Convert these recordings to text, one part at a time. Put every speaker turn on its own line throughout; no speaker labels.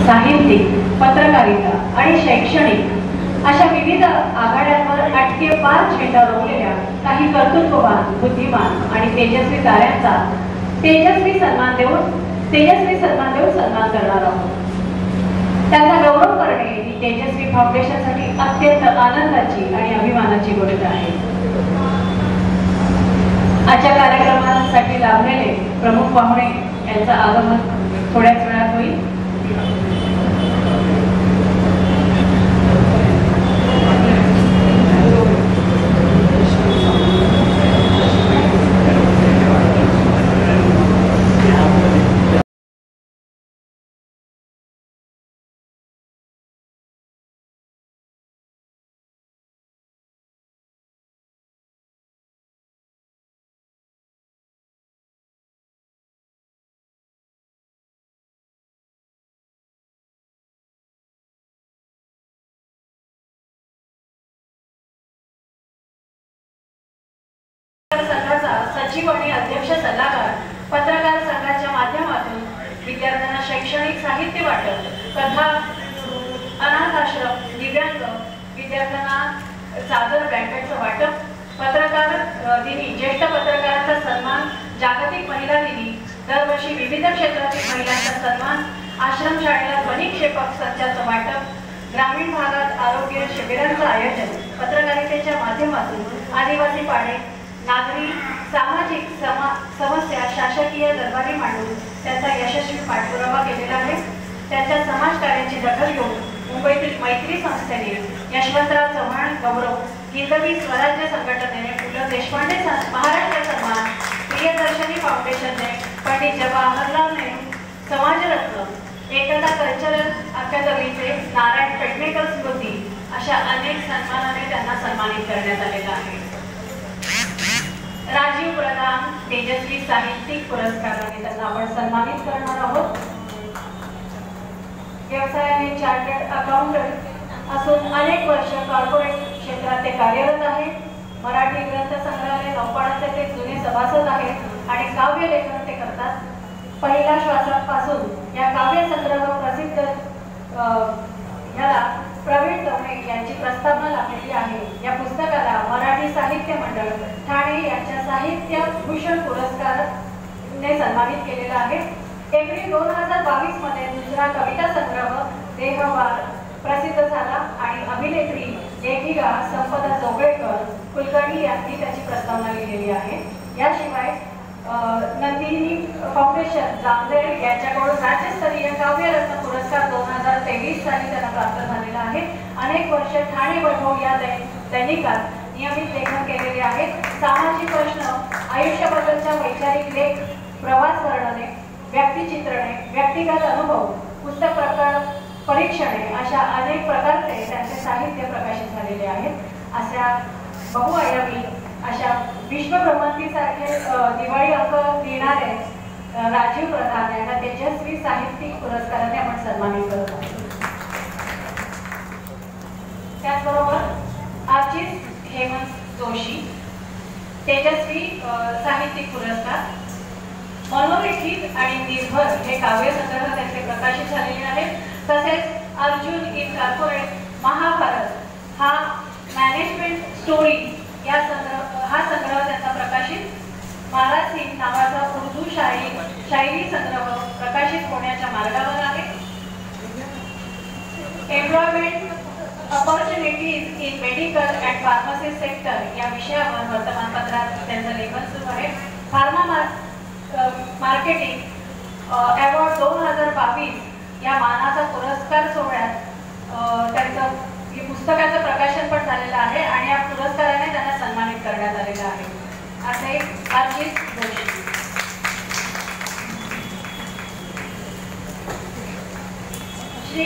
साहित्यिक, पत्रकारिता आणि शैक्षणिक अशा विविध आघाड्यांवर अटके पार झेंडा रोवलेल्या काही कर्तृत्ववान, बुद्धिमान आणि तेजस्वी ताऱ्यांचा तेजस्वी सन्मान देऊन सन्मान करणार आहोत। त्यांचा गौरव करणे ही तेजस्वी फाउंडेशनसाठी अत्यंत आनंदाची आणि अभिमानाची गोष्ट आहे। आजच्या कार्यक्रमासाठी लाभलेले प्रमुख पाहुणे यांचं आगमन थोड्याच वेळात होईल। सचिव आणि अध्यक्ष सल्लागार पत्रकार संघाच्या माध्यमातून विद्यार्थ्यांना शैक्षणिक साहित्य वाटप, कथा, अनाथ आश्रम, दिव्यांग विद्यार्थ्यांना चादर, ब्लँकेटचं वाटप, पत्रकार दिनी ज्येष्ठ पत्रकारांचा सन्मान, जागतिक महिला दिनी दरवर्षी विविध क्षेत्रातील महिलांचा सन्मान, आश्रमशाळेला ध्वनिक्षेपक संचाचं वाटप, ग्रामीण भागात आरोग्य शिबिरांचं आयोजन, पत्रकारितेच्या माध्यमातून आदिवासी पाडे नागरी सामाजिक समस्या शासकीय दरबारी मांडून त्याचा यशस्वी पाठपुरावा केलेला आहे। त्याच्या समाजकार्याची दखल घेऊन मुंबईतील मैत्री संस्थेने यशवंतराव चव्हाण गौरव, हिंदवी स्वराज्य संघटनेने पु ल देशपांडे महाराष्ट्र सन्मान, प्रियदर्शनी फाउंडेशनने पंडित जवाहरलाल नेहरू समाजरत्न, एकता कल्चरल अकादमीचे नारायण पेडणेकर स्मृती अशा अनेक सन्मानाने त्यांना सन्मानित करण्यात आलेला आहे। राजीव प्रधान तेजस्वी साहित्यिक पुरस्काराने त्यांना आपण सन्मानित करणार आहोत। व्यवसायाने चार्टर्ड अकाउंटंट असून अनेक वर्ष कॉर्पोरेट क्षेत्रात ते कार्यरत आहेत। मराठी ग्रंथ संग्रहालय नौपाडाचे ते जुने सभासद आहेत आणि काव्य लेखन ते करतात। पहिल्या श्वासापासून या काव्य संग्रह प्रसिद्ध याला प्रवीण दवणे यांची प्रस्तावना लागलेली आहे। या पुस्तकाला मराठी साहित्य मंडळ ठाणे यांच्या साहित्य भूषण पुरस्काराने सन्मानित केलेला आहे। एप्रिल 2022 मध्ये दुसरा कविता संग्रह देहवार प्रसिद्ध झाला आणि अभिनेत्री लेखिका संपदा जोगळेकर कुलकर्णी यांनी त्याची प्रस्तावना लिहिलेली आहे। याशिवाय नंदिनी फाउंडेशन जामनेर यांच्याकडून राज्यस्तरीय काव्यरत्न पुरस्कार 2023 साली त्यांना प्राप्त झालेला आहे। अनेक वर्ष ठाणे वैभव या दैनिकात नियमित लेखन केलेले आहेत। सामाजिक प्रश्न, आयुष्याबद्दलच्या वैचारिक लेख, प्रवास वर्णने, व्यक्तिचित्रणे, व्यक्तिगत अनुभव, पुस्तक प्रकार परीक्षणे अशा अनेक प्रकारचे त्यांचे साहित्य प्रकाशित झालेले आहेत। अशा बहुआयामी अशा विश्वभ्रमंतीसारखे दिवाळी अंक देणारे राजीव प्रधान यांना तेजस्वी साहित्यिक पुरस्काराने आपण सन्मानित करत आहोत। त्याचबरोबर आर्टिस्ट हेमंत जोशी तेजस्वी साहित्यिक पुरस्कार, मनोलिखित आणि निर्भर हे काव्य संग्रह त्यांचे प्रकाशित झालेले आहेत। तसेच अर्जुन इन कॉर्पोरेट महाभारत हा मॅनेजमेंट स्टोरी हा संग्रह त्यांचा प्रकाशित, मारासिंग नावाचा उर्दू शायरी संग्रह प्रकाशित होण्याच्या मार्गावर आहे। Employment opportunities in medical and pharmacy sector या विषयावर वर्तमानपत्रात त्यांचं लेखन सुरू आहे। फार्मा मार्केटिंग अवॉर्ड 2022 या मानाचा पुरस्कार सोहळ्यात त्यांचं पुस्तकाचं प्रकाशन पण झालेलं आहे आणि या पुरस्काराने त्यांना सन्मानित करण्यात आलेलं आहे। असे अर्जित जोशी। श्री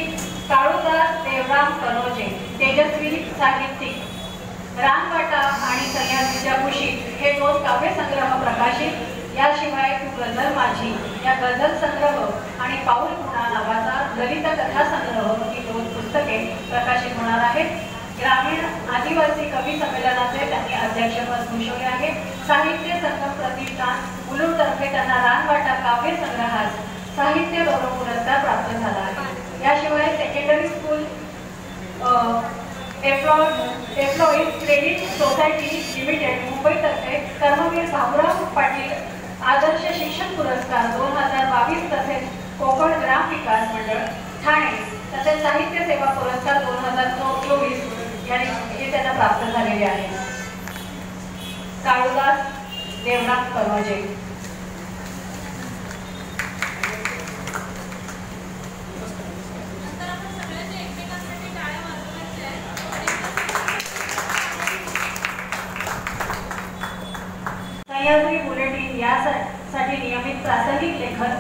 काळूदास देवराम कनोजे तेजस्वी साहित्यिक, रामवाटा आणि सह्याद्रीच्या कुशीत हे 2 काव्य संग्रह प्रकाशित। याशिवाय तू गझल माझी या गझल संग्रह आणि पाऊल खुणा नावाचा ललित कथा संग्रह ही 2 पुस्तके प्रकाशित होणार आहेत। ग्रामीण आदिवासी कवी संमेलनाचे त्यांनी अध्यक्षपद भूषवले आहे। साहित्य संगम प्रतिष्ठान मुलुंडतर्फे त्यांना रानवाटा काव्य संग्रहास साहित्य गौरव पुरस्कार प्राप्त झाला आहे। एम्प्लॉईज क्रेडिट सोसायटी लिमिटेड मुंबईतर्फे कर्मवीर भाऊराव पाटील आदर्श शिक्षक पुरस्कार 2022 तसेच कोकण ग्राम विकास मंडळ ठाणे तसेच साहित्य सेवा पुरस्कार 2024 हे त्यांना प्राप्त झालेले आहे. काळुदास देवनाथ कर्मजे. सह्याद्री बुलेटिन यासाठी नियमित प्रासंगिक लेखन,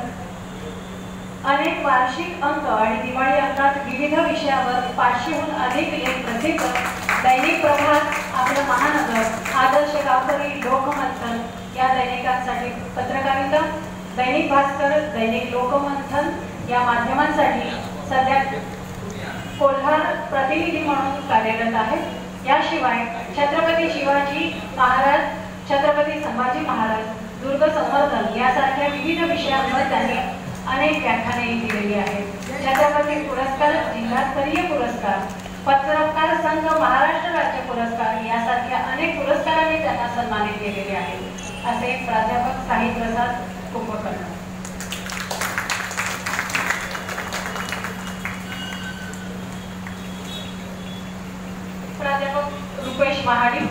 अनेक वार्षिक अंक आणि दिवाळी अंकात विविध विषयावर 500हून अधिक लेख प्रसिद्ध. दैनिक प्रभात, आपलं महानगर, आदर्श गावकरी, लोकमंथन या दैनिकांसाठी पत्रकारिता, दैनिक भास्कर, दैनिक लोकमंथन या माध्यमांसाठी सध्या कोल्हार प्रतिनिधी म्हणून कार्यरत आहेत. याशिवाय छत्रपती शिवाजी महाराज, छत्रपती संभाजी महाराज, दुर्ग संवर्धन यासारख्या विविध विषयांवर त्यांनी अनेक व्याख्याने दिलेली आहेत. छत्रपती पुरस्कार, जिल्हास्तरीय पुरस्कार, पत्रकार संघ महाराष्ट्र राज्य पुरस्कार यासारख्या अनेक पुरस्कारांनी त्यांना सन्मानित केलेले आहे. असे प्राध्यापक साहित्य प्रसाद कुंभकर्ण. प्राध्यापक रुपेश महाडिक,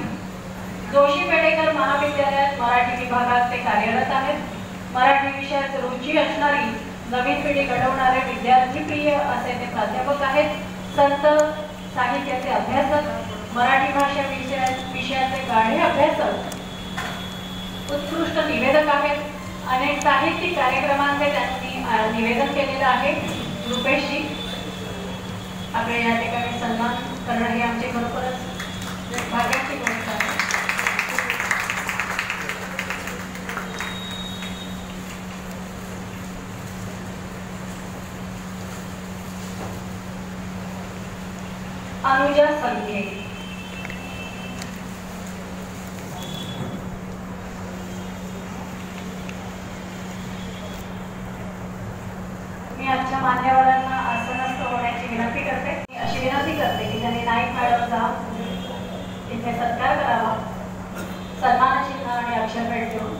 जोशी पेडेकर महाविद्यालयात मराठी विभागात ते कार्यरत आहेत. मराठी विषयात रुची असणारी, नवीन पिढी घडवणारे विद्यार्थीप्रिय असे ते प्राध्यापक आहेत. संत साहित्याचे अभ्यासक, मराठी भाषा विषयाचे गाढे अभ्यासक, उत्कृष्ट निवेदक आहेत. अनेक साहित्यिक कार्यक्रमांचे त्यांनी निवेदन केलेलं आहे. रुपेशजी, आपल्या या ठिकाणी सन्मान करणं ही आमची खरोखरच भाग्याची गोष्ट आहे. अनुजा संखे. मी आजच्या मान्यवरांना आसनस्थ होण्याची विनंती करते. अशी विनंती करते की त्यांनी नाईक मॅडमचा इथे सत्कार करावा, सन्मानचिन्ह आणि अक्षरभेट देऊन.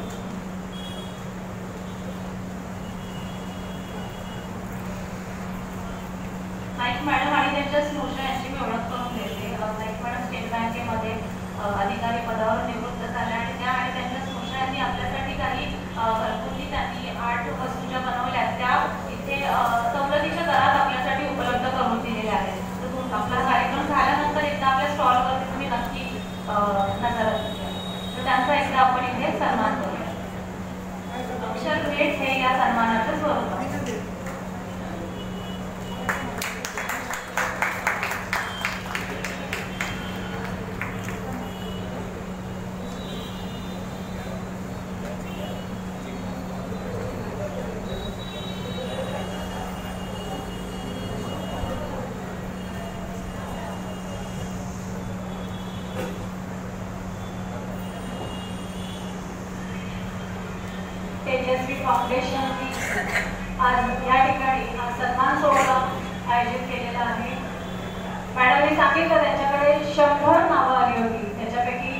नाईक मॅडम आणि त्यांच्या स्मृती यांची मी ओळख करून देते. नाईक मॅडम स्टेट बँकेमध्ये अधिकारी पदावर निवृत्त झाल्या आणि त्या आणि त्यांच्या स्मृती यांनी आपल्यासाठी काही घरगुती त्यांनी 8 वस्तू ज्या बनवल्या त्या इथे सवलतीच्या दरात आपल्यासाठी उपलब्ध करून दिलेल्या आहेत. तर आपला कार्यक्रम झाल्यानंतर एकदा आपल्या स्टॉलवरती तुम्ही नक्की नजर द्या. तर त्यांचा एकदा आपण इथे सन्मान करूया. अक्षर भेट हे या सन्मानाचं स्वरूप आहे. तेजस्वी फाउंडेशन आज या ठिकाणी सन्मान सोहळा आयोजित केलेला आहे. मॅडमने सांगितलं त्यांच्याकडे 100 नावं आली होती. त्याच्यापैकी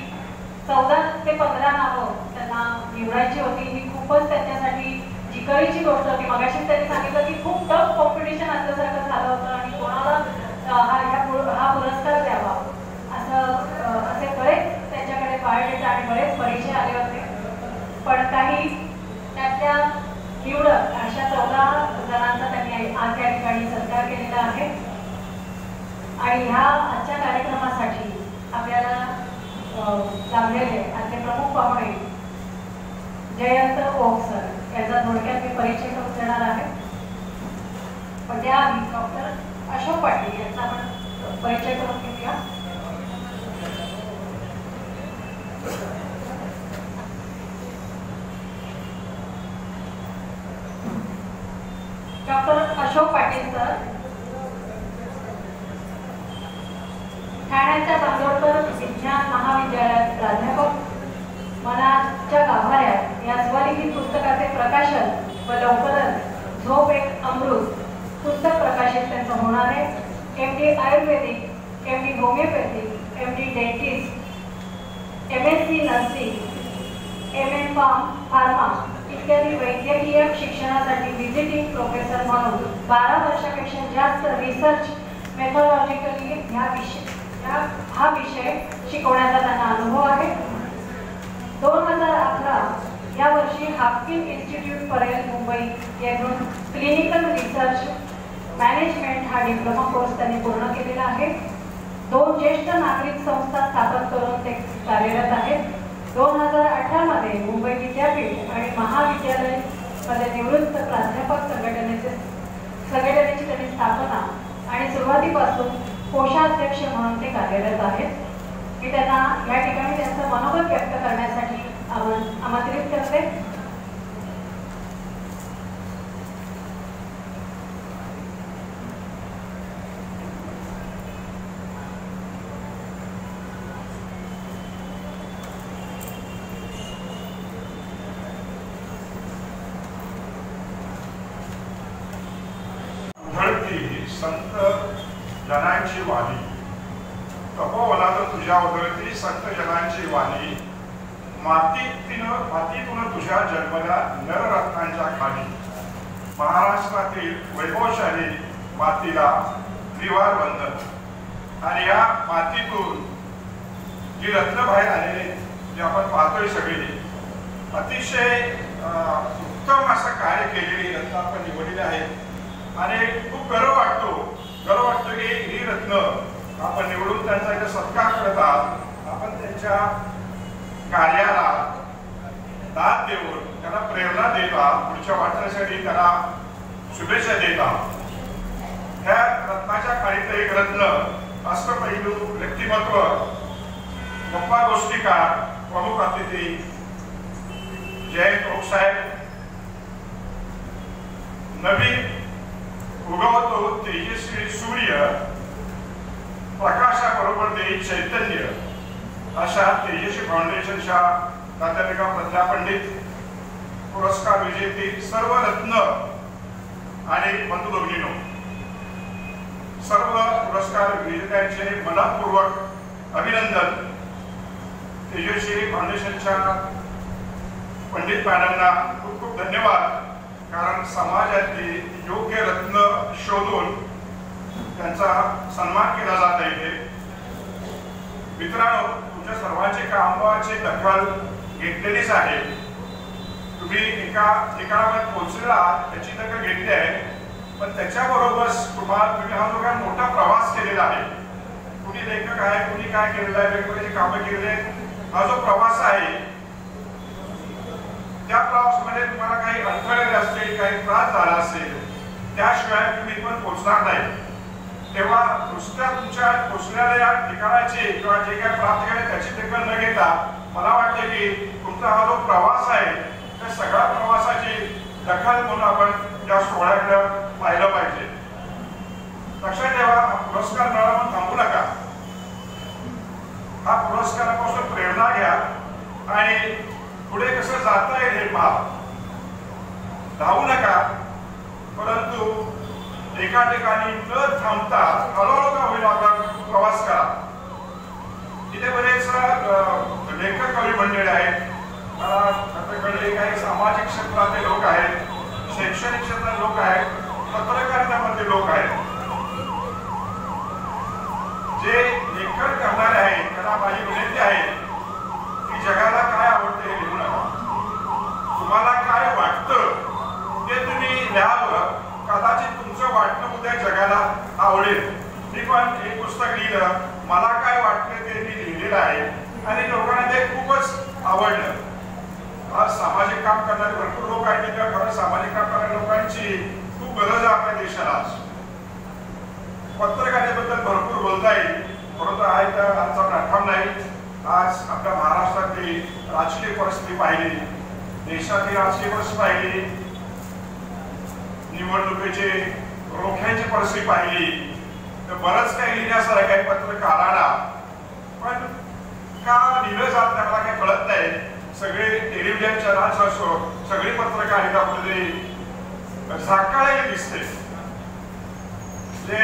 14 ते 15 नावं त्यांना निवडायची होती. ही खूपच त्यांच्यासाठी जिकरीची गोष्ट होती. मगाशीच त्यांनी सांगितलं की खूप टफ कॉम्पिटिशन असल्यासारखं झालं होतं आणि कोणाला हा पुरस्कार द्यावा असे बरेच त्यांच्याकडे बायोडेटा आणि बरेच परिचय आले होते. पण काही त्यातल्या निवडक अशा 14 जणांचा त्यांनी आज या ठिकाणी सत्कार केलेला आहे. आणि ह्या आजच्या कार्यक्रमासाठी आपल्याला लाभलेले आजचे प्रमुख पाहुणे जयंत ओक सर यांचा थोडक्यात मी परिचय करून देणार आहे. पण त्याआधी डॉक्टर अशोक पाटील यांचा आपण परिचय करून घेऊया. डॉक्टर अशोक पाटील सर ठाण्याच्या बांदोडकर विज्ञान महाविद्यालयात प्राध्यापक. मनाच्या गाभाऱ्यात या स्वलिखित पुस्तकाचे प्रकाशन व लवकरच झोप एक अमृत पुस्तक प्रकाशित त्यांचं होणार आहे. MD आयुर्वेदिक MD homeopathy, MD dentist, MSc nursing, MM pharma इत्यादी वैद्यकीय शिक्षणासाठी व्हिजिटिंग प्रोफेसर म्हणून 12 वर्षापेक्षा जास्त रिसर्च मेथॉडॉलॉजिकली हा विषय शिकवण्याचा त्यांना अनुभव आहे. 2011 या वर्षी हाफकिन इन्स्टिट्यूट परेल मुंबई येथून क्लिनिकल रिसर्च मॅनेजमेंट हा डिप्लोमा कोर्स त्यांनी पूर्ण केलेला आहे. 2 ज्येष्ठ नागरिक संस्था स्थापन करून ते कार्यरत आहेत. 2018 मध्ये मुंबई विद्यापीठ आणि महाविद्यालयामध्ये निवृत्त प्राध्यापक संघटनेची त्यांनी स्थापना आणि सुरुवातीपासून कोषाध्यक्ष म्हणून ते कार्यरत आहेत. मी त्यांना या ठिकाणी त्यांचं मनोगत व्यक्त करण्यासाठी आमंत्रित करते.
संत जनांची वाणी, तपोवनात तुझ्या उधळती संत जनांची वाणी, मातीतून तुझ्या जन्मल्या नररत्नांच्या खाणी. महाराष्ट्रातील वैभवशाली मातीला त्रिवार वंदन. आणि या मातीतून जी रत्न बाहेर आलेले जे आपण पाहतोय सगळे, अतिशय उत्तम असं कार्य केलेली रत्न आपण निवडलेली आहेत. आणि खूप गर्व वाटतो की ही रत्न आपण निवडून त्यांचा इथे सत्कार करत आहात. आपण त्यांच्या कार्याला दाद देऊन त्यांना प्रेरणा देत आहात, पुढच्या वाटण्यासाठी त्यांना शुभेच्छा देत आहात. ह्या रत्नाच्या खालीचं एक रत्न अष्टपैलू व्यक्तिमत्व, गप्पा गोष्टीकार, प्रमुख अतिथी जयंत ओकसाहेब. नवीन उगवतो तेजस्वी सूर्य, प्रकाशाबरोबर देईल चैतन्य, अशा तेजस्वी फाउंडेशनच्या प्राध्यापिका प्रज्ञा पंडित, पुरस्कार विजेते सर्व रत्न आणि बंधू भगिनींनो, सर्व पुरस्कार विजेत्यांचे मनपूर्वक अभिनंदन. तेजस्वी फाउंडेशनच्या पंडित मॅडमना खूप खूप धन्यवाद, कारण समाजातली योग्य रत्न शोधून त्यांचा सन्मान केला जात आहे. मित्रांनो, तुमच्या सर्वांची कामाची दखल घेतलेलीच आहे. तुम्ही एका ठिकाणावर पोहोचलेला त्याची दखल घेतली आहे, पण त्याच्याबरोबर तुम्ही हा जो काय मोठा प्रवास केलेला आहे, कुणी लेखक आहे, कुणी काय केलेलं आहे, वेगवेगळे कामं केलेले आहेत, हा जो प्रवास आहे त्या प्रवासामध्ये तुम्हाला काही अडथळे असतील, काही त्रास झाला असेल, त्याशिवाय तुम्ही पण पोहोचणार नाही. तेव्हा नुसत्या तुमच्या पोहोचलेल्या ठिकाणाची किंवा जे काय प्राप्त केले त्याची दखल न घेता मला वाटतं की तुमचा हा जो प्रवास आहे त्या सगळ्या प्रवासाची दखल म्हणून आपण या सोहळ्याकडे पाहिलं पाहिजे. लक्षात ठेवा, हा पुरस्कार मिळाला म्हणून थांबू नका. हा पुरस्कारापासून प्रेरणा घ्या आणि पुढे कसं जाता येईल हे पहा. धावू नका, परंतु एका ठिकाणी न थांबता हळूहळू का होईल आपण प्रवास करा. इथे बरेच लेखक कवी मंडळी आहेत, आपल्याकडे काही सामाजिक क्षेत्रातले लोक आहेत, शैक्षणिक क्षेत्रात लोक आहेत, पत्रकारितामध्ये लोक आहेत. जे लेखन करणारे आहेत त्यांना माझी विनंती आहे की जगाला काय आवडते हे लिहू नका. तुम्हाला काय वाटतं ते तुम्ही लिहावं. कदाचित तुमचं वाटणं उद्या जगाला आवडेल. मी पण एक पुस्तक लिहिलं, मला काय वाटतं ते मी लिहिलेलं आहे आणि लोकांना ते खूपच आवडलं. आज सामाजिक काम करणारे भरपूर लोक आहेत, त्या खरं सामाजिक काम करणाऱ्या लोकांची खूप गरज आहे आपल्या देशाला. पत्रकारितेबद्दल भरपूर बोलता येईल, परंतु आहे तर आजचा प्लॅटफॉर्म नाही. आज आपल्या महाराष्ट्रातली राजकीय परिस्थिती पाहिली, देशातली राजकीय परिस्थिती पाहिली, निवडणुकीची रोख्यांची परिस्थिती पाहिली, तर बरंच काही लिहिण्यासारखं काही पत्रकारांना, पण का लिहिलं जात नाही मला काही कळत नाही. सगळे टेलिव्हिजन चॅनल्स असो, सगळी पत्रकारिता कुठेतरी झाकाळलेली दिसते. जे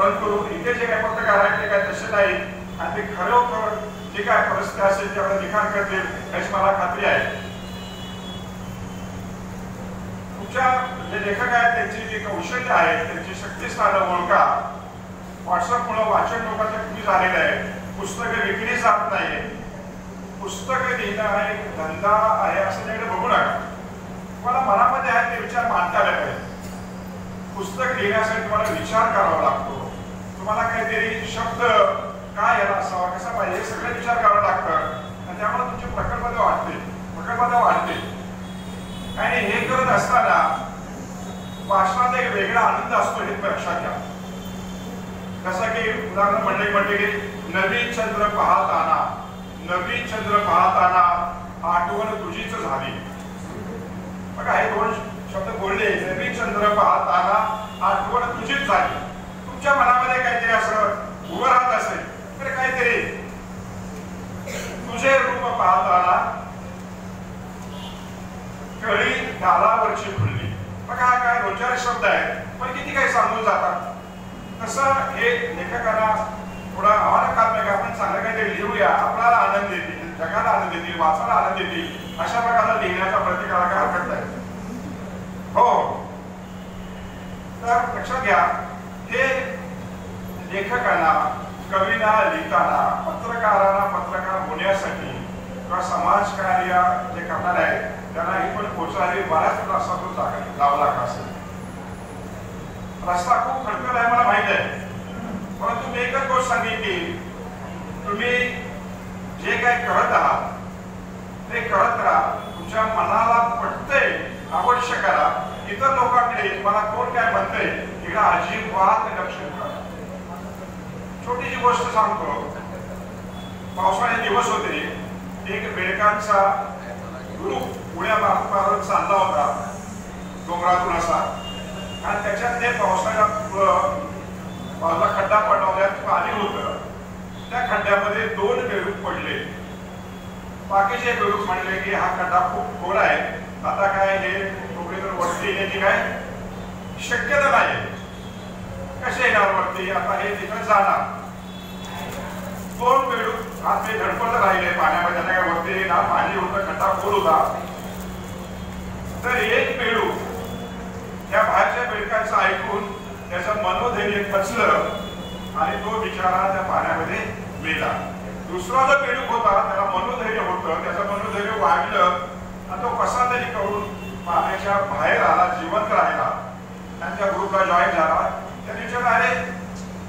परंतु इथे जे काही पत्रकार आहेत ते काय तसे नाही आणि ते खरोखर जे काय परिस्थिती असेल त्यावर लिखाण करतील याची मला खात्री आहे. तुमच्या जे लेखक आहेत त्यांची जी कौशल्य आहे त्यांची शक्तिस्थानं ओळखा. व्हॉट्सअपमुळे वाचन लोकांचं कमी झालेलं आहे. पुस्तकं विकली जात नाही. पुस्तकं लिहिणं हा एक धंदा आहे असं त्याकडे बघू नका. तुम्हाला मनामध्ये आहे ते विचार मांडता आले पाहिजे. पुस्तक लिहिण्यासाठी तुम्हाला विचार करावा लागतो. तुम्हाला काहीतरी शब्द काय याला असावा कसा पाहिजे हे सगळे विचार करावं लागतं आणि त्यामुळे तुमची प्रकल्पता वाढते. आणि हे करत असताना वाचनाचा एक वेगळा आनंद असतो हे लक्षात घ्या. जसं की उदाहरण म्हणले की नवीन चंद्र पाहताना आठवण तुझीच झाली. बघा हे दोन शब्द बोलले. नवीन चंद्र पाहताना आठवण तुझीच झाली. तुमच्या मनामध्ये काहीतरी असं उभं राहत असेल तर काहीतरी तुझे रूप पाहताना कळी गालावरची फुलली. बघा हा काय दोन चार शब्द आहेत पण किती काही सांगून जातात. तसं हे लेखकांना थोडा आव्हानात्मक आपण चांगलं काहीतरी लिहूया. आपल्याला आनंद देतील, जगाला आनंद देतील, वाचायला आनंद देतील अशा प्रकारचा लिहिण्याचा प्रत्येकाला काय हरकत नाही. हो तर लक्षात घ्या हे लेखकांना कवीला लिहिताना पत्रकारांना पत्रकार होण्यासाठी किंवा समाजकार्य जे करणार आहेत त्यांना ही पण पोचायला बऱ्याच त्रासातून जावं लागत असेल. रस्ता खूप खडतर आहे मला माहित आहे परंतु मी एकच गोष्ट सांगितली तुम्ही जे काही करत आहात ते करत राहा. तुमच्या मनाला पटतंय आवश्यक करा. इतर लोकांकडे मला कोण काय म्हणतंय इकडे अजिबात लक्ष करा. छोटीशी गोष्ट सांगतो. पावसाळे दिवस होते. एक बेडकांचा ग्रुप पुण्यामार्फत चालला होता डोंगरातून असा आणि त्याच्यात ते पावसाळ्यात बाजूला खड्डा पडला पाणी होतं. त्या खड्ड्यामध्ये 2 बेडूक पडले. बाकीचे बेडूक म्हणले की हा खड्डा खूप खोल आहे आता काय हे डोंगरीवर वरती येण्याची काय शक्यता नाही. कसे येणार वरती आता हे तिथं जाणार. 2 बेडूक हात ते धडपडत राहिले पाण्यामध्ये. त्यांना काय वरती येणार पाणी होतं खड्डा खोल होता. तर एक बेडूक त्या बाहेरच्या बेडकांचं ऐकून त्याचं मनोधैर्य खचलं आणि तो बिचारा त्या पाण्यामध्ये मेला. दुसरा जो बेडूक होता त्याला मनोधैर्य होतं. त्याचं मनोधैर्य वाढलं आणि तो कसा तरी करून पाण्याच्या बाहेर आला जिवंत राहिला आणि त्या ग्रुपला जॉईन झाला. त्याने विचारलं अरे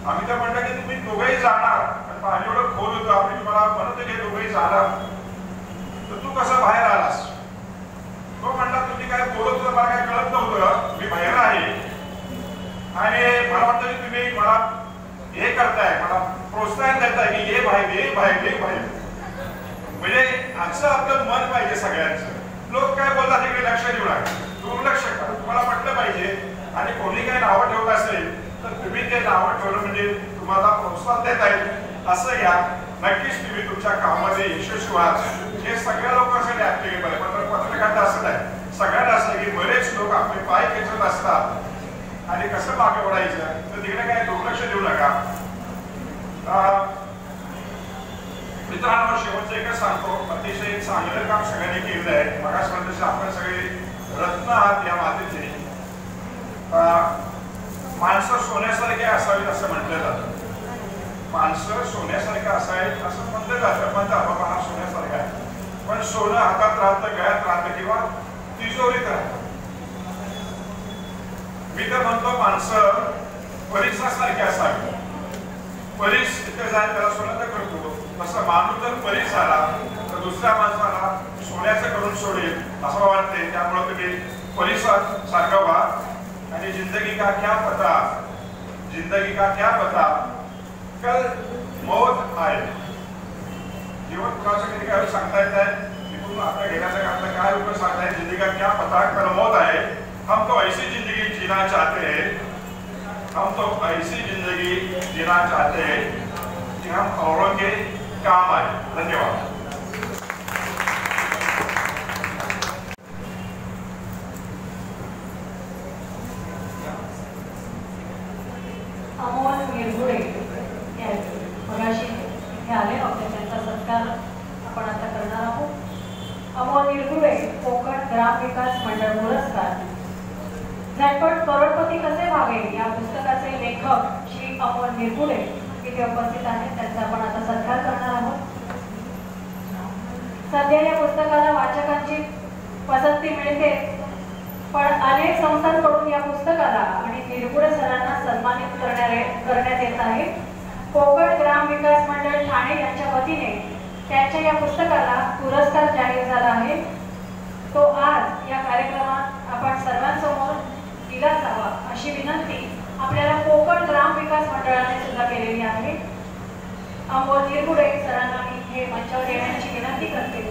आम्ही तर म्हणलं की तुम्ही दोघेही जाणार पाणी एवढं खोल होतं आम्ही तुम्हाला म्हणत की दोघेही जाणार तर तू कसा बाहेर आलास. तो म्हणला तुम्ही काय बोलत होता मला काय कळत नव्हतं. मी बाहेर आहे आणि मला वाटतं की तुम्ही मला हे करताय मला प्रोत्साहन देताय की ये बाहेर म्हणजे असं आपलं मन पाहिजे सगळ्यांचं. लोक काय बोलतात तिकडे लक्ष देऊ नका दुर्लक्ष करा. तुम्हाला पटलं पाहिजे आणि कोणी काही नावं ठेवत असेल तर तुम्ही ते नावं ठेवलं म्हणजे तुम्हाला प्रोत्साहन देता येईल असं घ्या. नक्कीच तुम्ही तुमच्या कामामध्ये यशस्वी व्हाल. हे सगळ्या लोकांसाठी ऍप्लिकेबल आहे. पत्रकारिता असं नाही सगळ्यांना असं की बरेच लोक आपले पाय खेचत असतात आणि कसं मागे ओढायचं तर तिकडे काय दुर्लक्ष देऊ नका. मित्रांनो शेवटचं एकच सांगतो अतिशय चांगलं काम सगळ्यांनी केलेलं आहे. मगापर्यंत आपण सगळे रत्न आहात या मातीचे. माणसं सोन्यासारखे असावीत असं म्हटलं जातं. माणसं सोन्यासारखं असावीत असं म्हटलं जातं. म्हणतात बाबा हा सोन्यासारखा आहे पण सोनं हातात राहतं गळ्यात राहतं किंवा तिजोरीत राहतं. मी तर म्हणतो माणसं परिसासारखी असावी. परीस तिथे जायला त्याला सोन्याचं करतो तसं माणूस जर परीस झाला तर दुसऱ्या माणसाला सोन्याचं करून सोडेल असं वाटते. त्यामुळे तुम्ही परिसासारखं व्हा. आणि जिंदगी का क्या पता कल मौत आए. जीवन कुणाचं कधी काय सांगता येत आहे. इथून आता घेण्याचं आपलं काय उपयोग सांगता येईल. जिंदगी का क्या पता कल मौत आए. हम तो ऐसी जिंदगी जीना चाहते हैं कि हम औरों के काम आए. धन्यवाद.
अमोल निरगुडे कोकण ग्रामविकास मंडळ पुरस्कार. झटपट करोडपती कसे व्हावे या पुस्तकाचे लेखक श्री अमोल निरगुडे इथे उपस्थित आहेत. त्यांचा आपण आता सत्कार करणार आहोत. सध्या या पुस्तकाला वाचकांची पसंती मिळते, पण अनेक संस्थांकडून या पुस्तकाला आणि निरगुडे सरांना सन्मानित करण्यात येत आहे. कोकण ग्रामविकास मंडळ ठाणे यांच्या वतीने त्यांच्या या पुस्तकाला पुरस्कार जाहीर झाला आहे. तो आज या कार्यक्रमात आपण सर्वांसमोर दिला जावा अशी विनंती आपल्याला कोकण ग्रामविकास मंडळाने सुद्धा केलेली आहे. अमोल निरगुडे सरांना मी हे मंचावर येण्याची विनंती करते.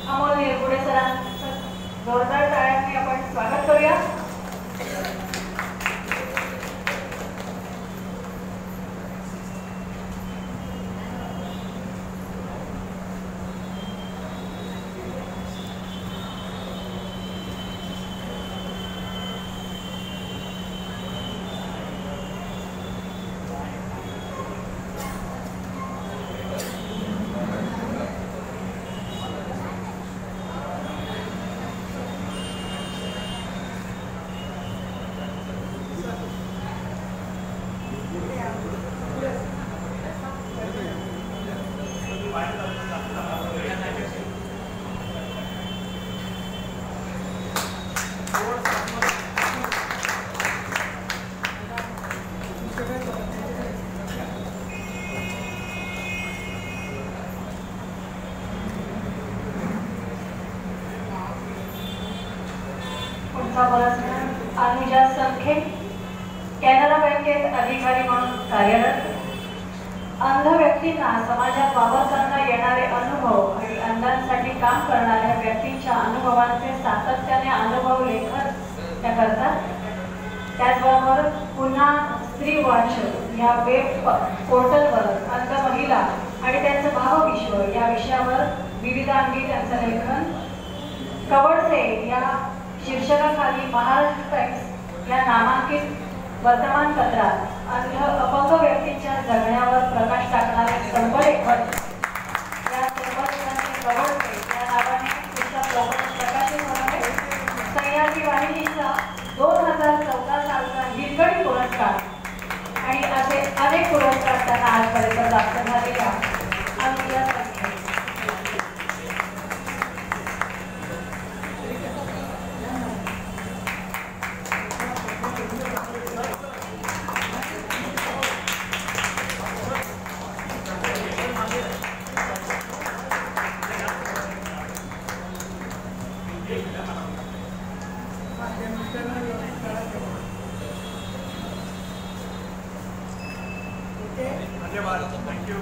अमोल निरगुडे सरांचं जोरदार टाळ्यांनी आपण स्वागत करूया. अनुजा संखे कॅनरा बँकेत अधिकारी म्हणून कार्यरत. अंध व्यक्तींना समाजात वावरताना येणारे अनुभव आणि अंधांसाठी काम करणाऱ्या व्यक्तींच्या अनुभवांचे सातत्याने अनुभव लेखन त्या करतात. त्याचबरोबर पुन्हा स्त्री वॉच या वेब पोर्टलवर अंध महिला आणि त्यांचं भावविश्व या विषयावर विविधांगी त्यांचं लेखन. कवडसे या शीर्षकाखाली महाराष्ट्र टाइम्स या नामांकित वर्तमानपत्रात अंध अपंग व्यक्तींच्या जगण्यावर प्रकाश टाकणारे स्तंभलेखन या स्तंभलेखनाचे कवडसे या नावाने पुस्तक प्रकाशित होणार आहे. सह्याद्री वाहिनीचा 2014 सालचा हिरकणी पुरस्कार आणि असे अनेक पुरस्कार त्यांना आजपर्यंत प्राप्त झालेल्या अनुजा संखे.
धन्यवाद. थँक्यू.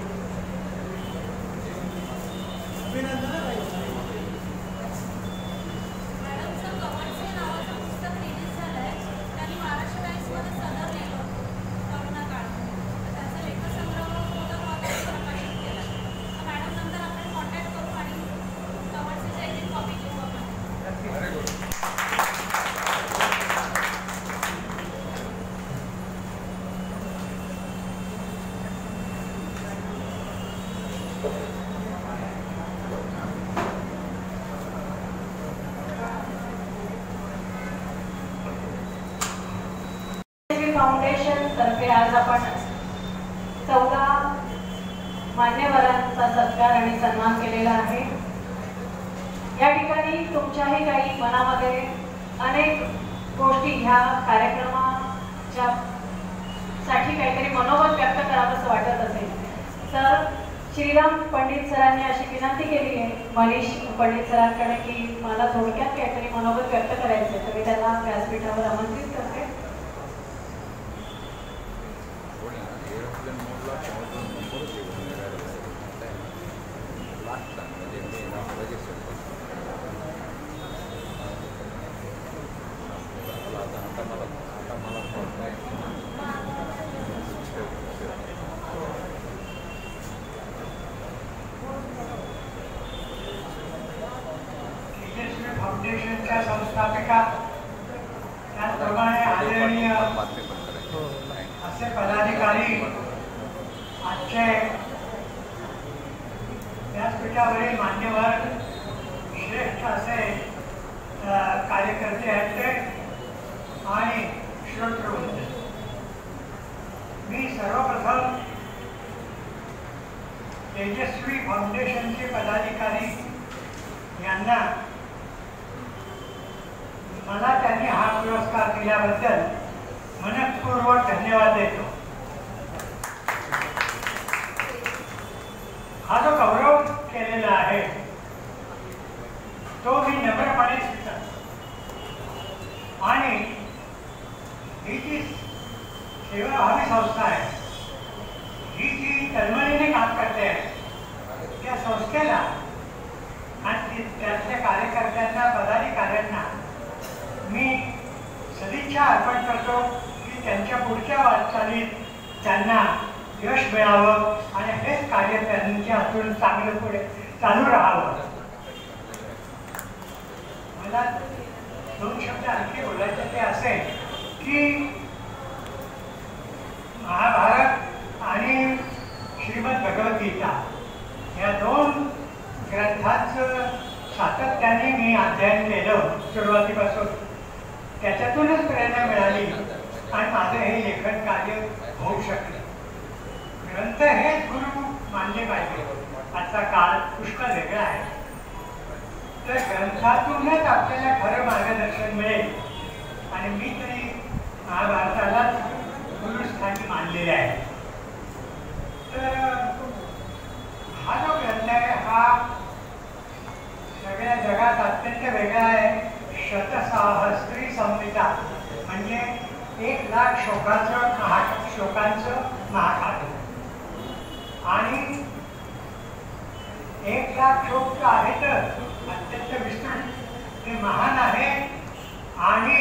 फाउंडेशन तर्फे आज आपण 14 मान्यवरांचा सत्कार आणि सन्मान केलेला आहे. या ठिकाणी तुमच्याही काही मनामध्ये अनेक गोष्टी ह्या कार्यक्रमाच्या साठी काहीतरी मनोगत व्यक्त करावंसं वाटत असेल तर श्रीराम पंडित सरांनी अशी विनंती केली आहे मनीष पंडित सरांकडे की मला थोडक्यात काहीतरी मनोगत व्यक्त करायचं तर मी त्यांना व्यासपीठावर आमंत्रित करते.
फाउंडेशनच्या
आमच्या संस्थापिका, त्याचप्रमाणे आदरणीय असे पदाधिकारी, आजचे व्यासपीठावरील मान्यवर श्रेष्ठ असे कार्यकर्ते आहेत ते आणि श्रोतृवृंद, मी सर्वप्रथम तेजस्वी फाउंडेशनचे पदाधिकारी यांना मला त्यांनी हा पुरस्कार दिल्याबद्दल मनपूर्वक धन्यवाद देतो. हा जो गौरव केलेला आहे तो मी नम्रपणे स्वीकारतो आणि ही जी सेवाभावी संस्था आहे, ही जी तळमळीने काम करते आहे, त्या संस्थेला आणि त्यातल्या कार्यकर्त्यांना, पदाधिकाऱ्यांना मी सदिच्छा अर्पण करतो की त्यांच्या पुढच्या वाटचालीत त्यांना यश मिळावं आणि हेच कार्य त्यांच्या हातून चांगलं पुढे चालू राहावं. मला दोन शब्द आणखी बोलायचे ते असे की महाभारत आणि श्रीमद भगवद्गीता या दोन ग्रंथांचं सातत्याने मी अध्ययन केलं सुरुवातीपासून. त्याच्यातूनच प्रेरणा मिळाली आणि माझं हे लेखन कार्य होऊ शकलं. ग्रंथ हेच गुरु मानले पाहिजे. आजचा काळ पुष्कळ वेगळा आहे, तर ग्रंथातूनच आपल्याला खरं मार्गदर्शन मिळेल आणि मी तरी महाभारतालाच गुरुस्थानी मानलेले आहे. तर हा जो ग्रंथ आहे हा सगळ्या जगात अत्यंत वेगळा आहे. शतसाहस्त्री संहिता म्हणजे 1,00,000 श्लोकांचं महाकाव्य आणि 1,00,000 श्लोक आहेतच, अत्यंत विस्तृत, ते महान आहे. आणि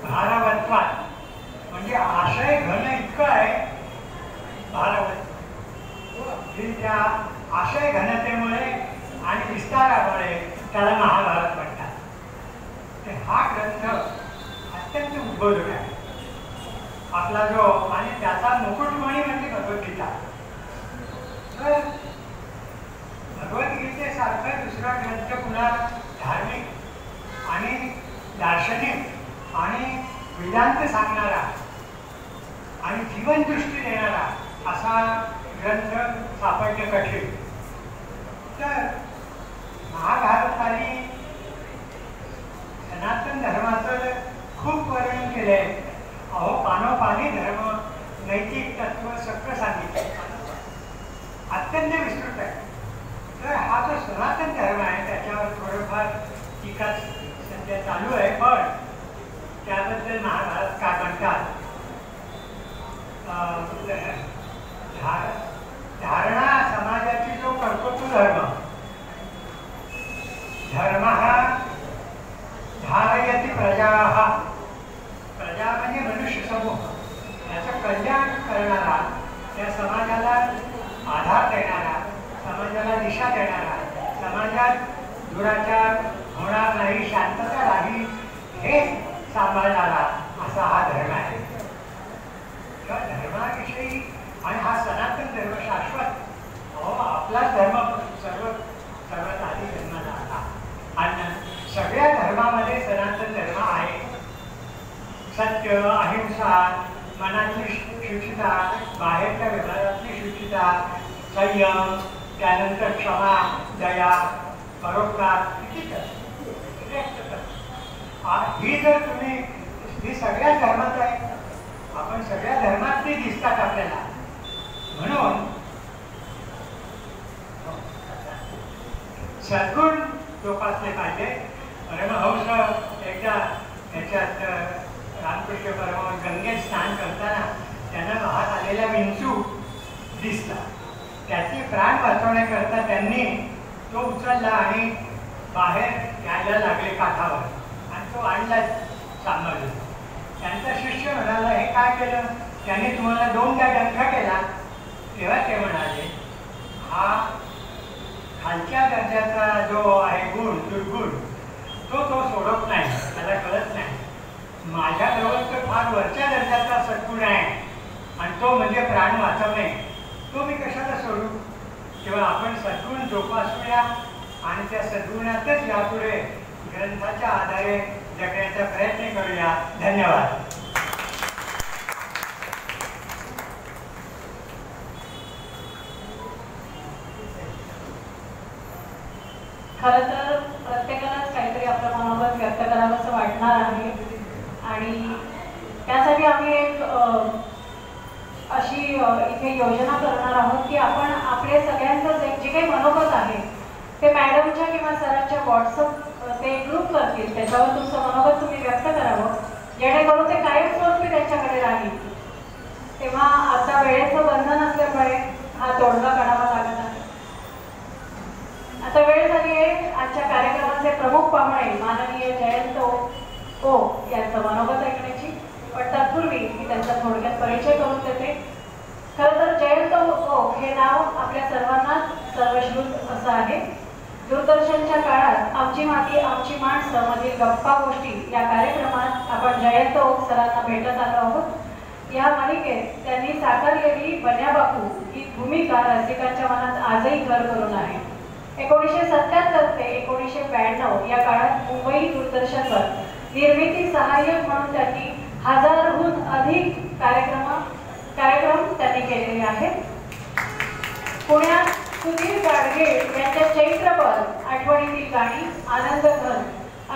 भारावत्वात म्हणजे आशय घन इतकं आहे भारावत, त्या आशय घनतेमुळे आणि विस्तारामुळे त्याला महाभारत म्हणतात. तर हा ग्रंथ अत्यंत उद्बोधक आहे आपला जो, आणि त्याचा मुकुटमणी म्हणजे भगवद्गीता. तर भगवद्गीतेसारखा दुसरा ग्रंथ पुन्हा धार्मिक आणि दार्शनिक आणि वेदांत सांगणारा आणि जीवनदृष्टी देणारा असा ग्रंथ सापडणे कठीण. तर महाभारताने सनातन धर्माचं खूप वर्णन केलंय. अहो, पानोपानी धर्म, नैतिक तत्व सगळं सांगितलं, अत्यंत विस्तृत आहे. तर हा जो सनातन धर्म आहे त्याच्यावर थोडंफार टीका सध्या चालू आहे, पण त्याबद्दल महाभारत काय म्हणतात, धारणा समाजाची जो कर्तृत्व धर्म हा धारयति प्रजा, प्रजा म्हणजे मनुष्य समूह, याचं कल्याण करणारा, त्या समाजाला आधार देणारा, समाजाला दिशा देणारा, समाजात दुराचार होणार नाही, शांतता राहील हे सांभाळणारा असा हा धर्म आहे. त्या धर्माविषयी आणि हा सनातन धर्म शाश्वत, आपलाच धर्म सर्वात आधी जन्माला आला आणि सगळ्या धर्मामध्ये सनातन धर्म आहे. सत्य, अहिंसा, मनातली शुचिता, बाहेरच्या व्यवहारातली शुचिता, संयम, त्यानंतर क्षमा, दया, परोपकार, ही जर तुम्ही, ही सगळ्या धर्मात आहे. आपण सगळ्या धर्मातली दिसतात आपल्याला. म्हणून सद्गुण जोपासले पाहिजे. परमहंस एकदा त्याच्यात रामकृष्ण परमहंस गंगेत स्नान करताना त्यांना वाहत आलेला विंचू दिसला. त्याचे प्राण वाचवण्याकरता त्यांनी तो उचलला आणि बाहेर यायला लागले काठावर आणि तो आणला सांभाळला. त्यांचा शिष्य म्हणाला, हे काय केलं? त्याने तुम्हाला 2दा डंख केला. तेव्हा ते म्हणाले, हा खालच्या दर्जाचा जो आहे गुण, दुर्गुण, तो सोडत नाही, मला कळत नाही. माझ्याजवळ तर फार वरच्या दर्जाचा सद्गुण आहे आणि तो म्हणजे प्राण वाचवणे. तो मी कशाला सोडू? तेव्हा आपण सद्गुण जोपासूया आणि त्या सद्गुणातच यापुढे ग्रंथाच्या आधारे जगण्याचा प्रयत्न करूया. धन्यवाद.
खरं तर प्रत्येकालाच काहीतरी आपलं मनोगत व्यक्त करावं असं वाटणार आहे आणि त्यासाठी आम्ही एक अशी इथे योजना करणार आहोत की आपण आपले सगळ्यांचं जे काही मनोगत आहे ते मॅडमच्या किंवा सरांच्या व्हॉट्सअप ते ग्रुप करतील, त्याच्यावर तुमचं मनोगत तुम्ही व्यक्त करावं जेणेकरून ते कायमस्वरूपी त्यांच्याकडे राहील. तेव्हा आता वेळेचं बंधन असल्यामुळे हा तोडगा काढावा लागत आहे. आता वेळ झाली आहे आजच्या कार्यक्रमाचे प्रमुख पाहुणे माननीय जयंत ओ यांचं मनोगत ऐकण्याची. पण तत्पूर्वी मी त्यांचा थोडक्यात परिचय करून देते. खरं तर जयंत ओ हे नाव आपल्या सर्वांनाच सर्वश्रुत असं आहे. दूरदर्शनच्या काळात आमची माती आमची माणसं मधील गप्पा गोष्टी या कार्यक्रमात आपण जयंत ओ सरांना भेटत आलो आहोत. या मालिकेत त्यांनी साकारलेली बन्या बापू ही भूमिका रसिकांच्या मनात आजही घर करून आहे. 1977 ते 1992 या काळात मुंबई दूरदर्शनवर निर्मिती सहाय्यक म्हणून त्यांनी 1000हून अधिक कार्यक्रम त्यांनी केलेले आहेत. पुण्यात सुधीर गाडगे यांच्या चैत्रपद, आठवणीतील गाणी, आनंद घन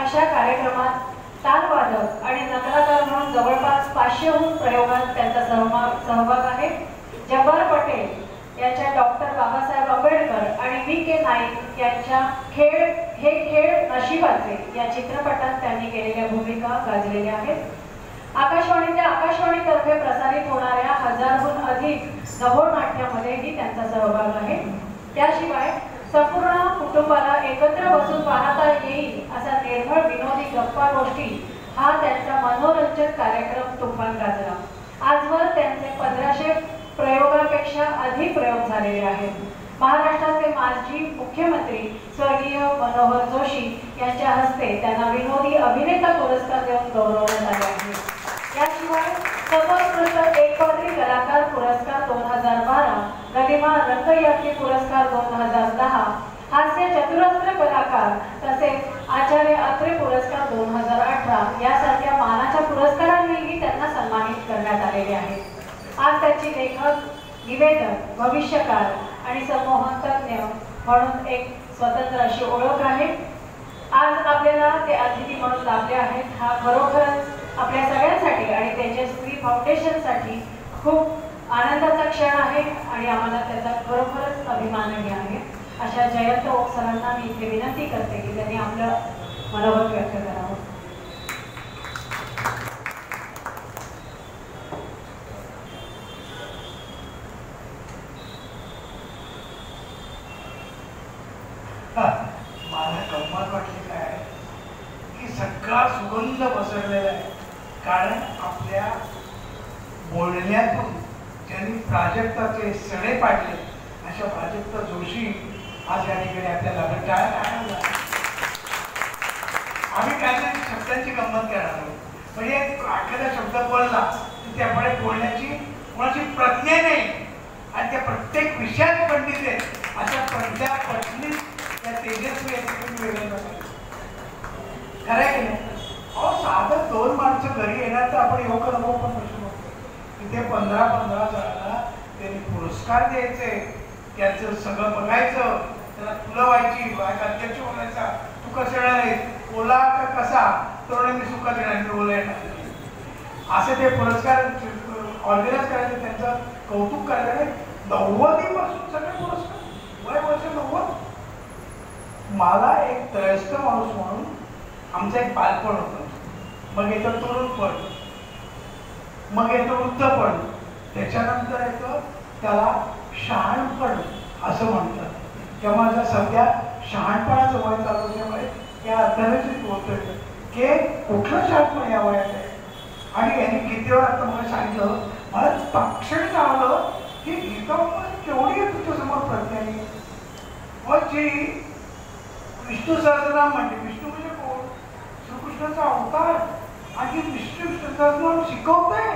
अशा कार्यक्रमात तालवादक आणि नकलाकार म्हणून जवळपास 500हून प्रयोगात त्यांचा सहभाग आहे. जब्बार पटेल यांच्या डॉक्टर बाबासाहेब आंबेडकर आणि V.K. नाईक यांच्या खेळ नशिबाचे या चित्रपटात त्यांनी केलेल्या भूमिका गाजलेल्या आहेत. आकाशवाणीतर्फे प्रसारित होणाऱ्या 1000हून अधिक गहोळ नाट्यामध्येही त्यांचा सहभाग आहे. त्याशिवाय संपूर्ण कुटुंबाला एकत्र बसून पाहता येईल असा निर्मळ विनोदी गप्पा गोष्टी हा त्यांचा मनोरंजक कार्यक्रम तुफान गाजला. आजवर त्यांचे 1500 प्रयोगापेक्षा अधिक प्रयोग झालेले आहेत. महाराष्ट्राचे माजी मुख्यमंत्री स्वर्गीय मनोहर जोशी यांच्या हस्ते त्यांना विनोदी अभिनेता पुरस्कार देऊन गौरवण्यात आले आहे. याशिवाय सर्वोत्कृष्ट एकपात्री कलाकार पुरस्कार 2012, गरिमा रंगयात्री पुरस्कार 2010, हास्य चतुरस्र कलाकार तसेच आचार्य अत्रे पुरस्कार 2018 यासारख्या मानाच्या पुरस्कारांनीही त्यांना सन्मानित करण्यात आलेले आहे. आज त्याची लेखक, निवेदक, भविष्यकार आणि संमोहन तज्ञ म्हणून एक स्वतंत्र अशी ओळख आहे. आज आपल्याला ते अतिथी म्हणून लाभले आहेत. हा खरोखरच आपल्या सगळ्यांसाठी आणि तेजस्वी फाउंडेशनसाठी खूप आनंदाचा क्षण आहे आणि आम्हाला त्याचा खरोखरच अभिमानही आहे. अशा जयंत ओक सरांना मी इथे विनंती करते की त्यांनी आपलं मनोगत व्यक्त करावं.
मला गंमत वाटली काय की सगळा सुगंध पसरलेला आहे. कारण आपल्या बोलण्यातून ज्यांनी प्राजक्ताचे सडे पाडले अशा प्राजक्ता जोशी आज या ठिकाणी आपल्याला टाळ्या काढायला. आम्ही काही शब्दांची गंमत करणार आहोत. म्हणजे एखादा शब्द बोलला तर त्यामुळे बोलण्याची कोणाची प्रज्ञा नाही आणि त्या प्रत्येक विषयात पंडित आहे. अशा पंडिता पत्नी त्या तेजस्वी खरं आहे की नाही? अहो साधं 2 माणसं घरी येणार तर आपण नको नको पण प्रश्न होतो. तिथे 15-15 जणांना त्यांनी पुरस्कार द्यायचे, त्याचं सगळं बघायचं, त्याला फुलं व्हायची, अध्यक्ष बोलायचा, तू कसं येणार आहे, ओला का कसा, तर मी सुका देणार, मी ओला येणार. असे ते पुरस्कार ऑर्गनाईज करायचे, त्यांचं कौतुक करायचं. 90पासून सगळे पुरस्कार, वय वर्ष 90. मला एक त्रयस्थ माणूस म्हणून आमचं एक बालपण होतं. मग येतं तरुणपण, मग येतं वृद्धपण, त्याच्यानंतर येतं त्याला शहाणपण असं म्हणतात. तेव्हा माझं सध्या शहाणपणाचं वय चालू असल्यामुळे या अर्थानेच बोलतोय की कुठलं शहाणपण या वयात आहे. आणि यांनी गीतेवर आता मला सांगितलं, मला तक्षण आलं की गीता केवढी आहे तुझ्यासमोर प्रज्ञानी. मग जी विष्णू सहस्रनाम म्हणते, विष्णू म्हणजे कोण कृष्णाचा अवतार आणि विष्णू शिकवतोय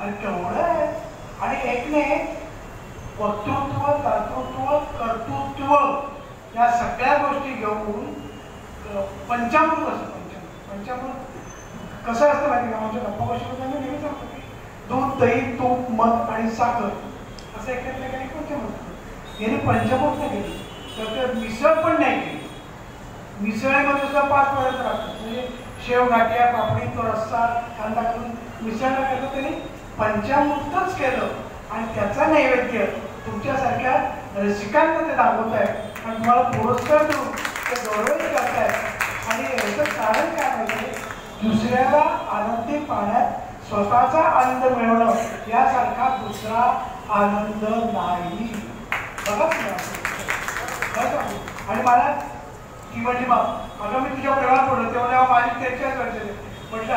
आणि केवढं आहे. आणि एकने वक्तृत्व, कर्तृत्व, कर्तृत्व या सगळ्या गोष्टी घेऊन पंचामृत असतं. पंचामृत कसं असतं माहिती का? आमच्या गप्पा गोष्टी नेहमी सांगतो की दूध, दही, तूप, मध आणि साखर असं एकत्र काही पंचामृत. याने पंचामृत नाही केली तर मिसळ पण नाही केली. मिसळीमध्ये सुद्धा 5 पदार्थ लागतात. म्हणजे शेव, गाठ्या, पापडी, तो रस्सा, कांदा करून मिसळ न करता त्यांनी पंचामृतच केलं आणि त्याचा नैवेद्य तुमच्यासारख्या रसिकांना ते दाखवत आहे आणि तुम्हाला पुरस्कार देऊन ते गौरवित करतायत. आणि याचं कारण काय म्हणजे दुसऱ्याला आनंदी पाहण्यात स्वतःचा आनंद मिळवणं यासारखा दुसरा आनंद नाही. बघाच नाही. आणि मला ती म्हणली बाप अगं मी तुझ्या प्रेमात पडलो तेव्हा माझी 43 वर्षाची. म्हटलं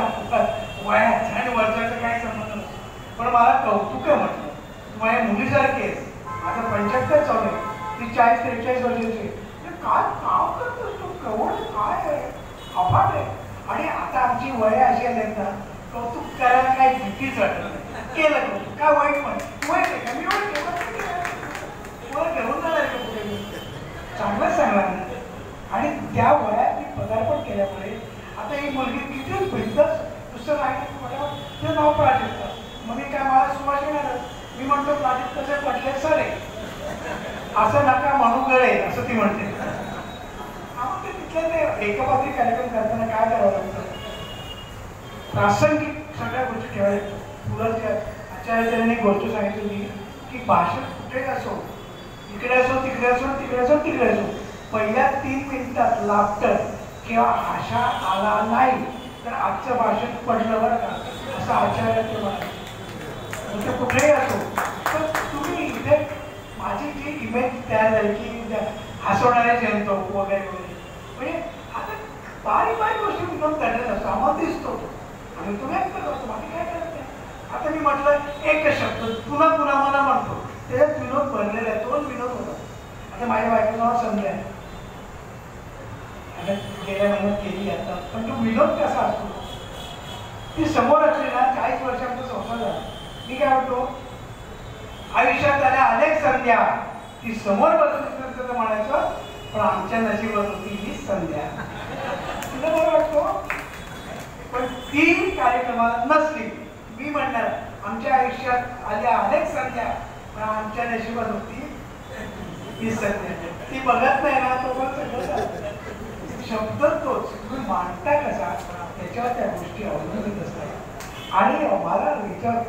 वयाचा आणि वर्षाचा काही संबंध नसतो, पण मला कौतुक आहे. म्हटलं तू माझ्या मुलीसारखी आहेस. आता 75 चालू आहे, ती 40-43 वर्षाची. काय काम करतोस तू? केवढं काय आहे, अफाट आहे. आणि आता आमची वय अशी आहेत ना, कौतुक करायला काही भीतीच वाटत नाही. केलं कौतुक काय वाईट पण वाईट आहे का? मी वाईट मला घेऊन जाणार का पुढे? चांगलंच सांगणार नाही. आणि त्या वयात मी पदार्पण केल्यामुळे आता ही मुलगी किती भेटतच दुसरं नाही. तिचं नाव प्राजक्ता. मग मी काय मला सुवास येणार. मी म्हणतो प्राजक्ताचे पटले सर आहे असं नका म्हणू गळे असं ती म्हणते. आपण तिथल्या ते एकपात्री कार्यक्रम करताना काय करावं लागतं? प्रासंगिक सगळ्या गोष्टी ठेवायच्या. पुढच्या आचार्याने एक गोष्ट सांगितली होती की भाषण कुठे असो, इकडे असो, तिकडे असो, तिकडे असो, तिकडे असो, पहिल्या 3 मिनिटात लाफ्टर किंवा हाशा आला नाही तर आजचं भाषण पडलं बरं का असं आचार्य ते म्हणाले. म्हणजे कुठेही असो तर तुम्ही इथे माझी जी इमेज तयार झाली की हसवणारे जयंतो वगैरे वगैरे, म्हणजे आता बारीक गोष्टी विनोद करण्यात असतो. आम्हाला दिसतो आणि तो व्यक्त करतो, बाकी काय करत नाही. आता मी म्हटलं एकच शब्द पुन्हा मला म्हणतो, त्याच्यात विनोद भरलेला आहे. 2 विनोद होतात. आता माझ्या बायकोचं नाव संध्या आहे. गेल्या महिन्यात केली आता. पण तो विनोद कसा असतो? ती समोर असली ना, 40 वर्षांचा संसार झाला. मी काय म्हणतो, आयुष्यात आल्या अनेक संध्या, ती समोर बसली तर म्हणायचं पण आमच्या नशिबात होती ही संध्या. तुला बरं वाटतो? पण ती कार्यक्रमात नसली मी म्हणणार आमच्या आयुष्यात आल्या अनेक संध्या पण आमच्या नशिबात होती ही संध्या. ती बघत नाही ना, तो पण सगळं शब्द तोच. तुम्ही मांडता कसा त्याच्यावर त्या गोष्टी अवलंबित असतात. आणि आम्हाला याच्यावर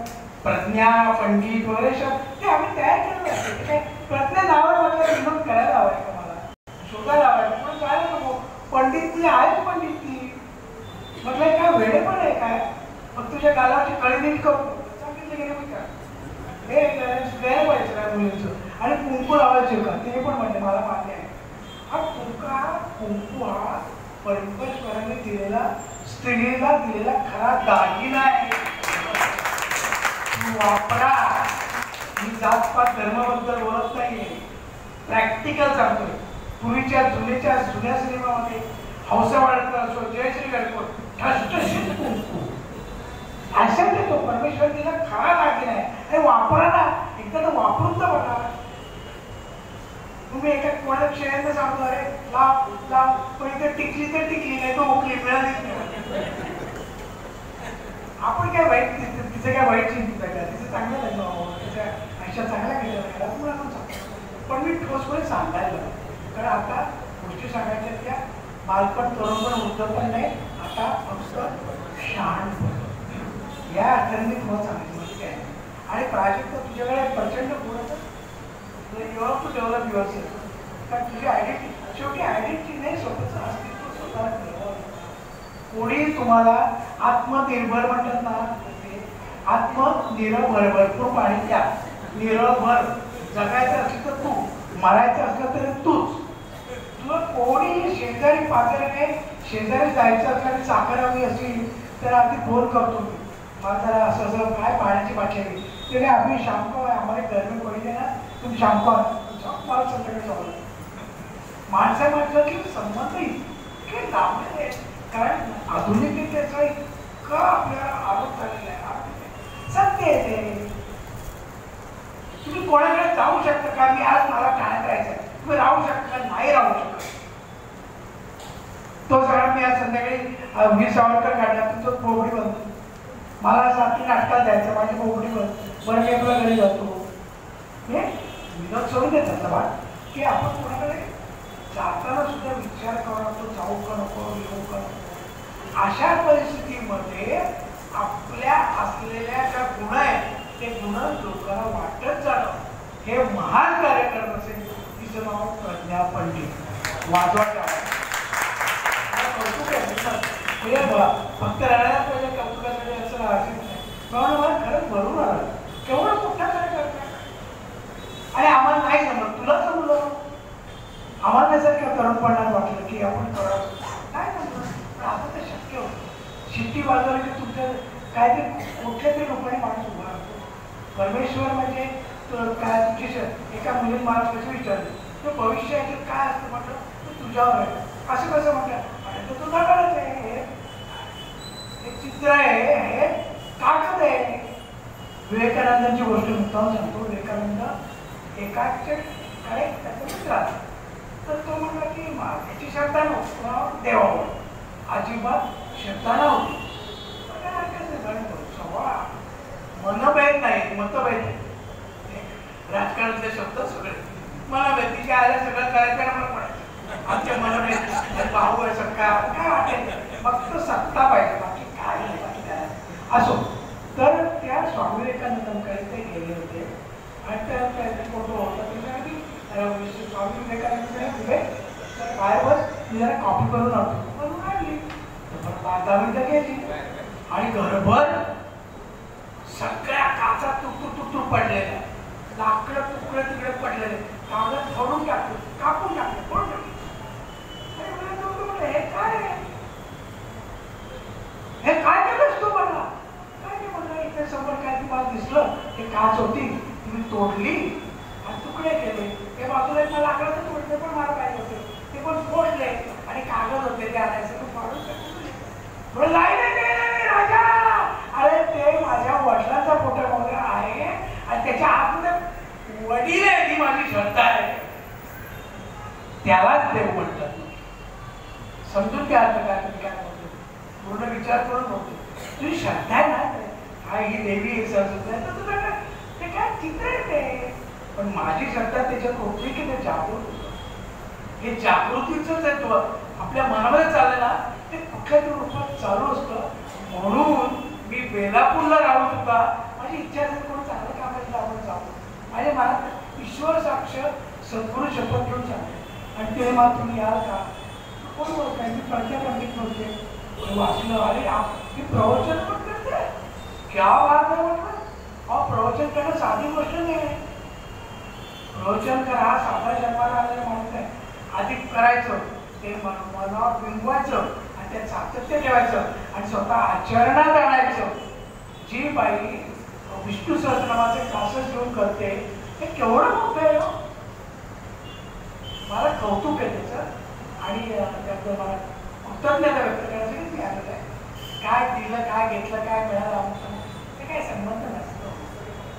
प्रज्ञा, पंडित वगैरे शब्द ते आम्ही तयार केलेले असते. काय प्रज्ञा नावाला म्हटलं विनोद करायला हवाय का? मला शोधायला हवाय पण काय नको. पंडित ती आहेच पंडित ती. म्हटलं काय वेळे पण आहे काय? मग तुझ्या गालावरची कळी नीट करू सांगितलं गेलं मी का हे गैर व्हायचं काय मुलींचं. आणि कुंकू लावायचे का ते पण म्हणते मला मान्य आहे. हा कुंकू हा परमेश्वराने दिलेला स्त्रीला दिलेला खरा दागिना आहे. वापरा. मी जातपात धर्माबद्दल बोलत नाहीये, प्रॅक्टिकल सांगतोय. पूर्वीच्या जुन्या सिनेमामध्ये हौसावाडकर असो, जयश्री गडकोट ठसठशीत कुंकू अशा देतो. परमेश्वर दिला खरा दागिना आहे. आणि वापरा ना, एकदा तर वापरून तर बघा. तुम्ही एका कोणाला शेअरने सांगतो अरे लाव पण इथे टिकली तर टिकली नाही तो उकली मिळालीच नाही. आपण काय वाईट तिचं काय वाईट चिंतित आहे का? तिचं चांगलं लग्न, तिच्या आयुष्यात चांगला केलं लागला आपण आपण सांगतो. पण मी ठोसपणे सांगायला लागलो कारण आता गोष्टी सांगायच्या त्या बालपण तरुण पण उद्धव पण नाही. आता फक्त शहाणपण या अर्थाने मी तुम्हाला सांगितलं म्हणजे काय. आणि प्राजक्त तुझ्याकडे प्रचंड गुण you have to develop yourself. कारण तुझी आयडेंटिटी शेवटी आयडेंटिटी नाही, स्वतःचं अस्तित्व स्वतःला ठरवावं. कोणी तुम्हाला आत्मनिर्भर म्हणतात ना, आत्मनिर्भर भरपूर पाणी द्या. निर्भर जगायचं असलं तर तू, मरायचं असलं तरी तूच. तुला कोणी शेजारी पाजारी शेजारी जायचं असलं आणि साखर हवी असेल तर आधी फोन करतो मी, मला जरा असं काय पाण्याची बाटली हवी. ते काय आम्ही शाम को आम्हाला गरमी पडली ना, तुम्ही शाम को मला संध्याकाळी जाऊ. माणसाची संबंध इतके लांबले कारण आधुनिकतेचा इतका आपल्याला आरोप झालेला आहे. सत्य आहे ते. तुम्ही कोणाकडे जाऊ शकता का? मी आज मला ठाण्यात राहायचं, तुम्ही राहू शकता का? नाही राहू शकत. तो सगळा मी आज संध्याकाळी वीर सावरकर काढला, तुमचं बोबडी बनतो. मला सारखी नाटकात जायचं, माझी बोबडी बनतो. बरं मी आपल्या घरी जातो. हे विनोद सोडून देतात सभा की आपण कोणाकडे जाताना सुद्धा विचार करा, तो जाऊ का नको, येऊ का नको. अशा परिस्थितीमध्ये आपल्या असलेल्या ज्या गुण आहेत ते गुण लोकांना वाटत जाणं हे महान कार्यक्रम असेल. तिचं नाव प्रज्ञा पंडित. वाजवायचं कौतुक आहे. फक्त राहण्याला पाहिजे कौतुकासाठी असं राहायचं नाही. मला खरंच भरून आलं केवढं मोठा कार्यक्रम. आणि आम्हाला नाही जमलं, तुला जमलं. आम्हाला जर का तरुणपणात वाटलं की आपण करावं, नाही जमलं, पण आता ते शक्य होतं. शिट्टी वाजवली की तुमच्या काहीतरी कुठल्या तरी लोकांनी माणूस उभा राहतो. परमेश्वर म्हणजे काय तुझी एका मुलीने मला कसं विचारलं, तो भविष्य आहे काय असतं म्हटलं, तो तुझ्यावर आहे. असं कसं म्हटलं, आणि तो तुझा काढत आहे. हे चित्र आहे, हे कागद आहे. विवेकानंदांची गोष्ट मुद्दाम सांगतो. विवेकानंद एकाचे काय त्याचा मित्र आला, तर तो म्हणला की याची श्रद्धा नव्हती देवावर, अजिबात श्रद्धा नव्हती. मनभेद नाही, मतभेद नाही. राजकारणातले शब्द सगळे मनभेद. तिच्या आल्या सगळं करायचं मला पडायचं. आमच्या मनभेद भाऊ आहे सगळा काय वाटेल, फक्त सत्ता पाहिजे, बाकी काय नाही. बाकी काय असो. तर त्या स्वामी विवेकानंदांकडे ते गेले होते आणि त्या फोटो होता त्याच्यासाठी स्वामी विवेकानंद दिले. तर काय बस मी जरा कॉपी करून आणतो म्हणून आणली. तर 5-10 मिनिटं गेली आणि घरभर सगळ्या काचा तुटून पडलेल्या, लाकडं तुकडे तिकडे पडलेले, कागद फोडून टाकले, कापून टाकले, फोडून टाकले. हे काय हे काय केलंस तू? मला काय नाही म्हणलं, इथे समोर काय तुम्हाला दिसलं ते काच होती, तुम्ही तोडली आणि तुकडे केले. ते बाजूला एक लाकडाचं तोडले पण मला पाहिजे होते, ते पण फोडले आणि कागद होते ते आणायचं फाडून टाकले. नाही राजा, अरे ते माझ्या वडिलांचा फोटो वगैरे आहे आणि त्याच्या आतमध्ये वडील आहे, ती माझी श्रद्धा आहे. त्यालाच देव म्हणतात. समजून घ्या काय तुम्ही काय म्हणतो, पूर्ण विचार करून होतो. तुझी श्रद्धा आहे ना, हा ही देवी एक सरस्वती आहे, तर तुला काय ते काय चित्र आहे ते. पण माझी श्रद्धा त्याच्यात होती की ते जागृत होतं. हे जागृतीच आहे. तो आपल्या मनामध्ये चाललं ना ते कुठल्या तरी रूपात चालू असतं. म्हणून मी बेलापूरला राहू सुद्धा माझी इच्छा असेल कोण चांगलं कामाला आपण जाऊ. माझ्या मनात ईश्वर साक्ष सद्गुरू शपथ घेऊन सांगते. आणि ते मला तुम्ही याल का? कोण बोलताय? मी प्रज्ञा पंडित बोलते. वाचलं अरे मी प्रवचन पण करते. क्या बात आहे म्हटलं. प्रवचन करणं साधी गोष्ट नाही. प्रवचन करा हा साधा जन्माला आलेला माणूस आहे. आधी करायचं ते मनावर बिंबवायचं आणि त्यात सातत्य ठेवायचं आणि स्वतः आचरणात आणायचं. जी बाई विष्णू सहस्रनामाचे क्लासेस घेऊन करते हे केवढं मोठं आहे. मला कौतुक आहे त्याचं आणि त्याबद्दल मला कृतज्ञता व्यक्त करण्यासाठी मी आलेलं आहे. काय दिलं, काय घेतलं, काय मिळालं ते काही संबंध नसतो.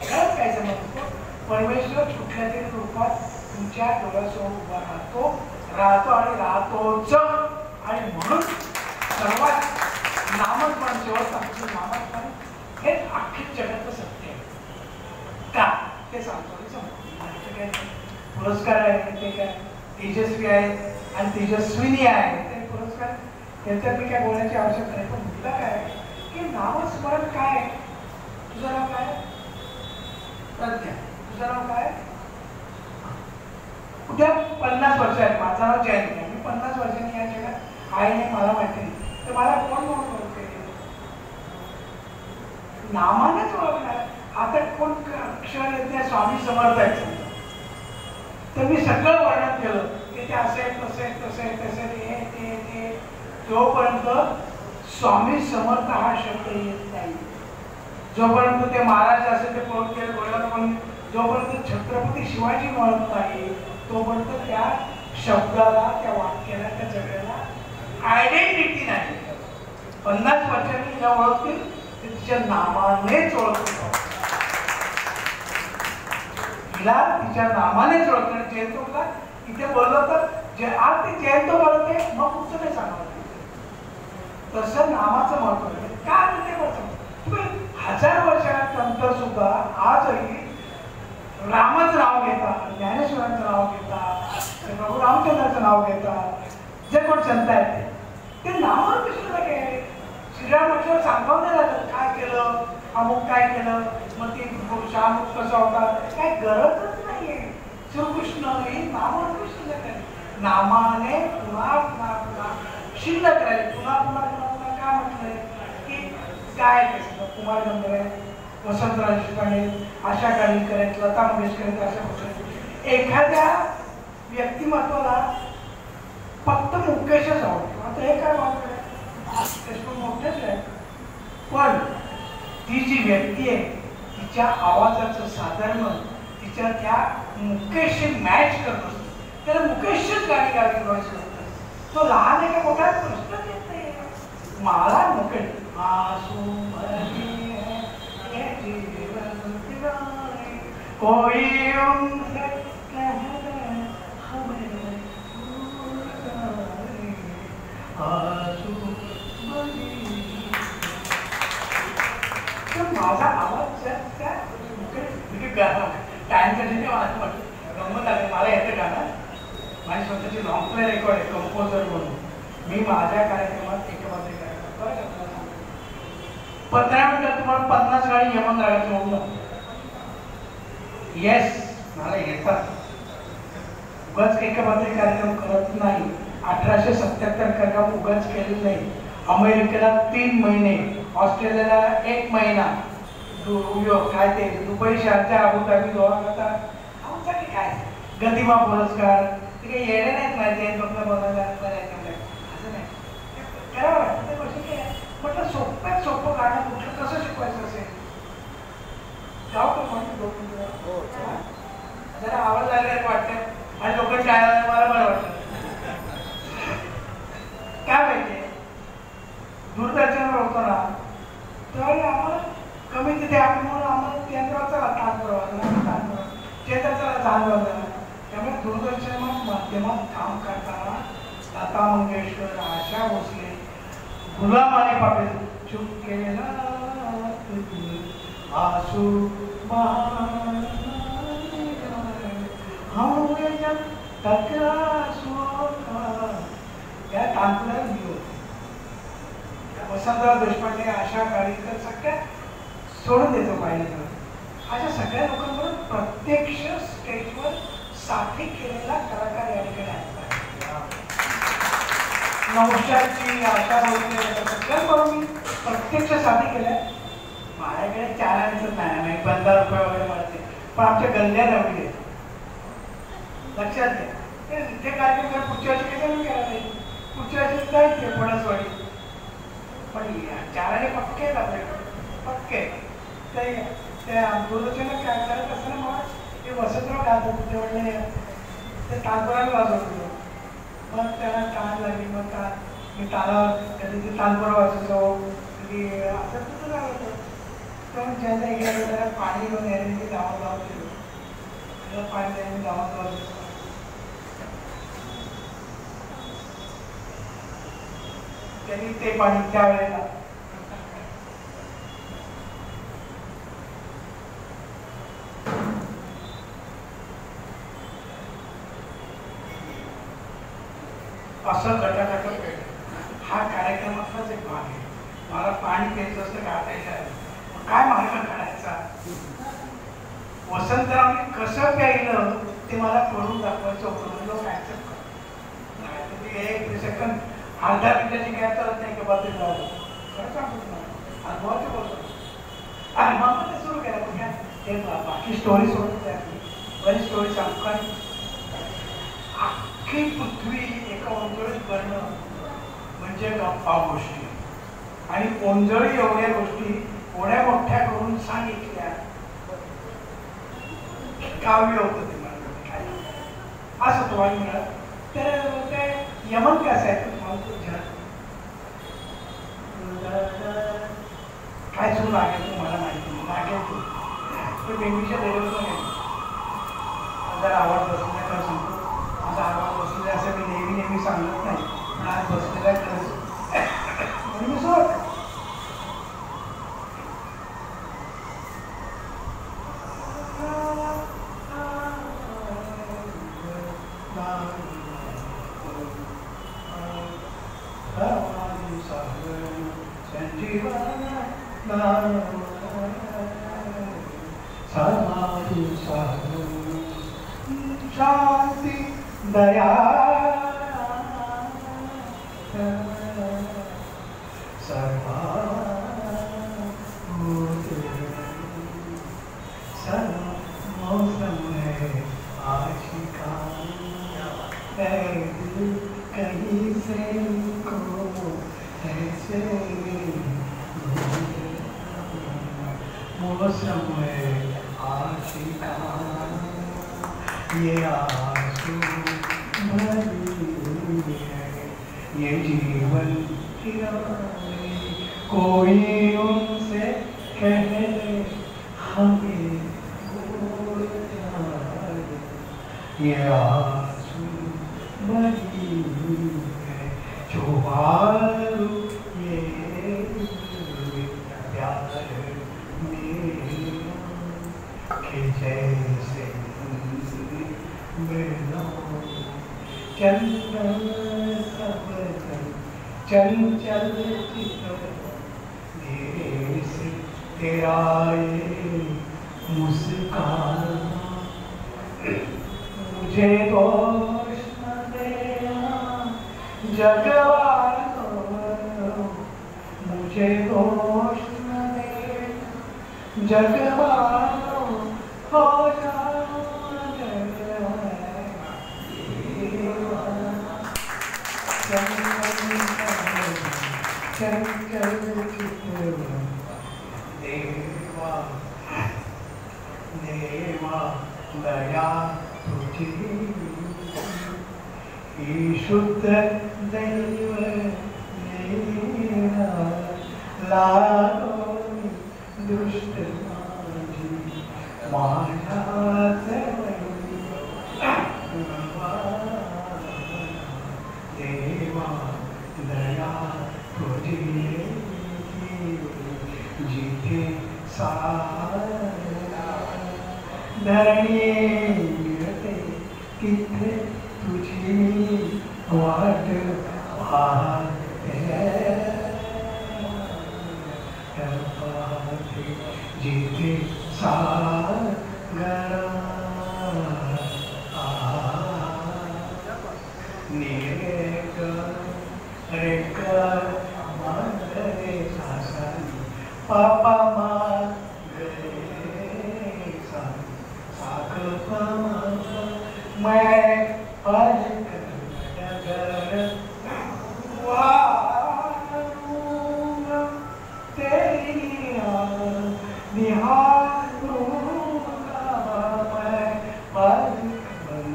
खरंच काही संबंध नसतो. परमेश्वर कुठल्या तरी रूपात तुमच्या डोळ्यासमोर उभा राहतो आणि राहतोच. आणि म्हणून सर्वात नामस्मरण शेवट सांगतो, नामस्मरण हे अख्खी जगातलं सत्य आहे का ते सांगतो. काय पुरस्कार आहे ते काय तेजस्वी आहे आणि तेजस्विनी आहे ते पुरस्कार त्याच्यात मी काय बोलण्याची आवश्यकता नाही. पण मुद्दा काय आहे की नामस्मरण काय आहे. तुझं नाव काय? प्रज्ञा. तुझं नाव काय? उद्या 50 वर्ष आहे. माझं नाव जयंत आहे. मी 50 वर्षांनी या जगात आहे नाही मला माहिती नाही. तर मला कोण नाव ओळखते? नामानेच ओळखणार. आता कोण अक्षर येत नाही. स्वामी समर्थ आहे तर मी सगळं वर्णन केलं की ते असं आहे, तसं आहे, तसं आहे, तसं आहे, ते जोपर्यंत स्वामी समर्थ हा शब्द येत नाही, जोपर्यंत ते महाराज असेल ते पळून गेले गोळ्याला, पण जोपर्यंत छत्रपती शिवाजी म्हणत नाही तोपर्यंत त्या शब्दाला, त्या वाक्याला, त्या जगाला आयडेंटिटी नाही. 50 वर्षांनी हिला ओळखतील ते तिच्या नामानेच ओळखतील. हिला तिच्या नामानेच ओळखतील. जयंतला इथे बोललं तर जे आज ते जयंत बोलते मग पुढचं नाही सांगावं. तसं नामाचं महत्व आहे. काय ते महत्व तुम्ही 1000 वर्षानंतर सुद्धा आजही रामाचं नाव घेतात, ज्ञानेश्वरांचं नाव घेतात, प्रभू रामचंद्राचं नाव घेतात. जे कोण संत आहेत ते नावावर कशाला काय श्रीराम म्हटलं सांगावं नाही लागत काय केलं, अमुक काय केलं, मग ते शामुक कसा होता, काय गरजच नाहीये. श्रीकृष्ण हे नावावर शिल्लक आहे. नामाने पुन्हा पुन्हा पुन्हा शिल्लक राहील. पुन्हा पुन्हा पुन्हा पुन्हा काय म्हटलंय की काय कसं कुमार गंधर्व आहे, वसंतराव देशपांडे, आशा काळीकर आहेत, लता मंगेशकर आहेत, अशा गोष्टी. एखाद्या व्यक्तिमत्वाला फक्त मुकेशच आवडतो. आता हे काय वाटत आहे मोठेच आहे, पण ती जी व्यक्ती आहे तिच्या आवाजाचं साधर्म तिच्या त्या मुकेशशी मॅच करत असतो. त्याला मुकेशचीच गाणी गावी व्हायची होतं. तो लहान आहे का मोठा प्रश्नच येत नाही. मला मुकेश कोई माझा आवाज टाइमसाठी गंमत आहे. मला येतं गाणं, माझी स्वतःची लॉंग प्ले रेकॉर्ड आहे कंपोजर म्हणून. मी माझ्या कार्यक्रमात एकमात्र कार्यक्रम 15 मिनिटात तुम्हाला 50 गाणी यमन रागायचं म्हणून. येस मला येतात. उगाच एकमात्र कार्यक्रम करत नाही. 1877 कार्यक्रम उगाच केलेलं नाही. अमेरिकेला 3 महिने, ऑस्ट्रेलियाला 1 महिना, काय ते दुबई शारजा अबुधाबी गोवा करता आमच्यासाठी काय गदिमा पुरस्कार ते काही येणे नाहीत माझे फक्त बघायला असं नाही करावं वाटतं. ते गोष्टी काय म्हटलं सोप्यात सोपं गाणं कुठलं कसं शिकवायचं असेल. जाऊ का म्हणतो जरा आवाज लागल्यासारखं वाटतं आणि लोकांच्या आवाजाला मला बरं वाटतं. काय माहितीये दूरदर्शनवर होतो ना त्यावेळी आम्हाला कमी तिथे आपण म्हणून आम्हाला केंद्राचा ताणपुरवा केंद्राचा ताणपुरवा. त्यामुळे दूरदर्शन माध्यमात काम करताना लता मंगेशकर, आशा भोसले, गुलाम अली पाटील, चुकेला आसू या तानपुराला मी होतो. वसंतराव देशपांडे, आशा काळीकर सगळ्या सोडून देतो पाहिजे. अशा सगळ्या लोकांबरोबर प्रत्यक्ष स्टेजवर साथी केलेला कलाकार या ठिकाणी आहे. नौशादची, आशा भोसले सगळ्यांबरोबर मी प्रत्यक्ष साथी केल्या. माझ्याकडे 4 आण्याचं नाही, 15 रुपये वगैरे मिळते, पण आमच्या गल्ल्या नवीन आहेत. लक्षात घ्या ते कार्यक्रम पुढच्या वर्षी कशाला केला नाही. पुढच्या वर्षी जायचे फणसवाडी, पण 4 आणे पक्के आहेत आपल्याकडे पक्के. ते दूरदर्शनला काय करत असताना मला ते वसंतराव गात होते ते म्हणले ते तानपुराला वाजवत होतो. मग त्याला ताण लागली. मग मी तालावर कधी ते तानपुरा वाजवतो कधी असं तुझं काय होतं. तर ज्याला गेलं त्याला पाणी घेऊन यायला ते गावात गावात गेलो. त्याला पाणी द्यायला गावात गावात त्यांनी ते पाणी त्यावेळेला असं गटागट हा कार्यक्रमातलाच एक भाग आहे. मला पाणी प्यायचं असतं गाठायचं काय मार्ग काढायचा. वसंतरावने कसं प्यायलं ते मला करून दाखवायचं होतं. लोक ऍक्सेप्ट करतात. एक सेकंड अर्धा मिनिटाची काय करत नाही का बाबतीत राहतो. खरं सांगतो तुम्हाला अनुभवाचं बोलतो. आणि मग ते सुरू केलं ते बाकी स्टोरी सोडत आहे. बरी स्टोरी सांगतो. कारण अख्खी पृथ्वी एका ओंजळीत करणं म्हणजे गप्पा गोष्टी. आणि ओंजळी एवढ्या गोष्टी एवढ्या मोठ्या करून सांगितल्या काव्य होतं ते मला काय असं तुम्हाला मिळालं. तर ते यमन कसं आहे तुम्हाला काय सूर लागेल तो मला माहिती नाही, लागेल तो पण बेबीच्या लेवल पण आहे. जर आवाज बसलेला खरं सांगतो, माझा आवाज बसलेला असं मी नेहमी नेहमी सांगत नाही, पण आज बसलेला खरंच म्हणून मी सोड. शांति दया सर्वा मौसम है आशिका कहीं से को ऐसे मौसम है आशिका ये आंसू भरी है ये जीवन की रानी, कोई उनसे कह दे हमें भूल जाए, ये आंसू भरी है जो आरू ये प्यार मेरा के जैसे चंचल सब चंचल धीरे से तेरा ये मुस्कान, मुझे दोष न देना जगवानो, मुझे दोष न देना जगवानो, हो जा देवा देवा दया तुझी शुद्ध दैव मेरा लागो दुष्ट माझी माझ्यात देवा दया तुझी जिथे सारा धरणी मिळते तिथे तुझी वाट पाहते, जिथे सागर निरेक रेक मागरे सासरी पापा मागरे साख मैं पलक नगर वारूंगा तेरी निहारूंगा मैं पलक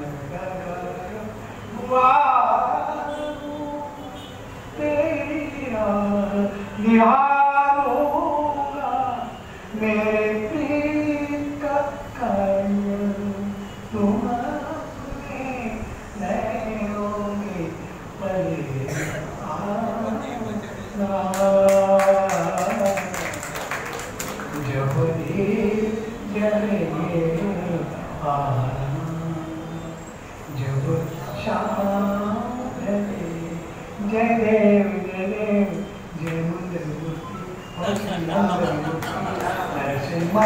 नगर वारूंगा तेरी निहारूंगा मेरे प्रीत का कार्य तुम्हारे नैनों में पले जब जले जब शाम ढले जय देव जय देव जय मुंदमूर्ति नरसिम्हा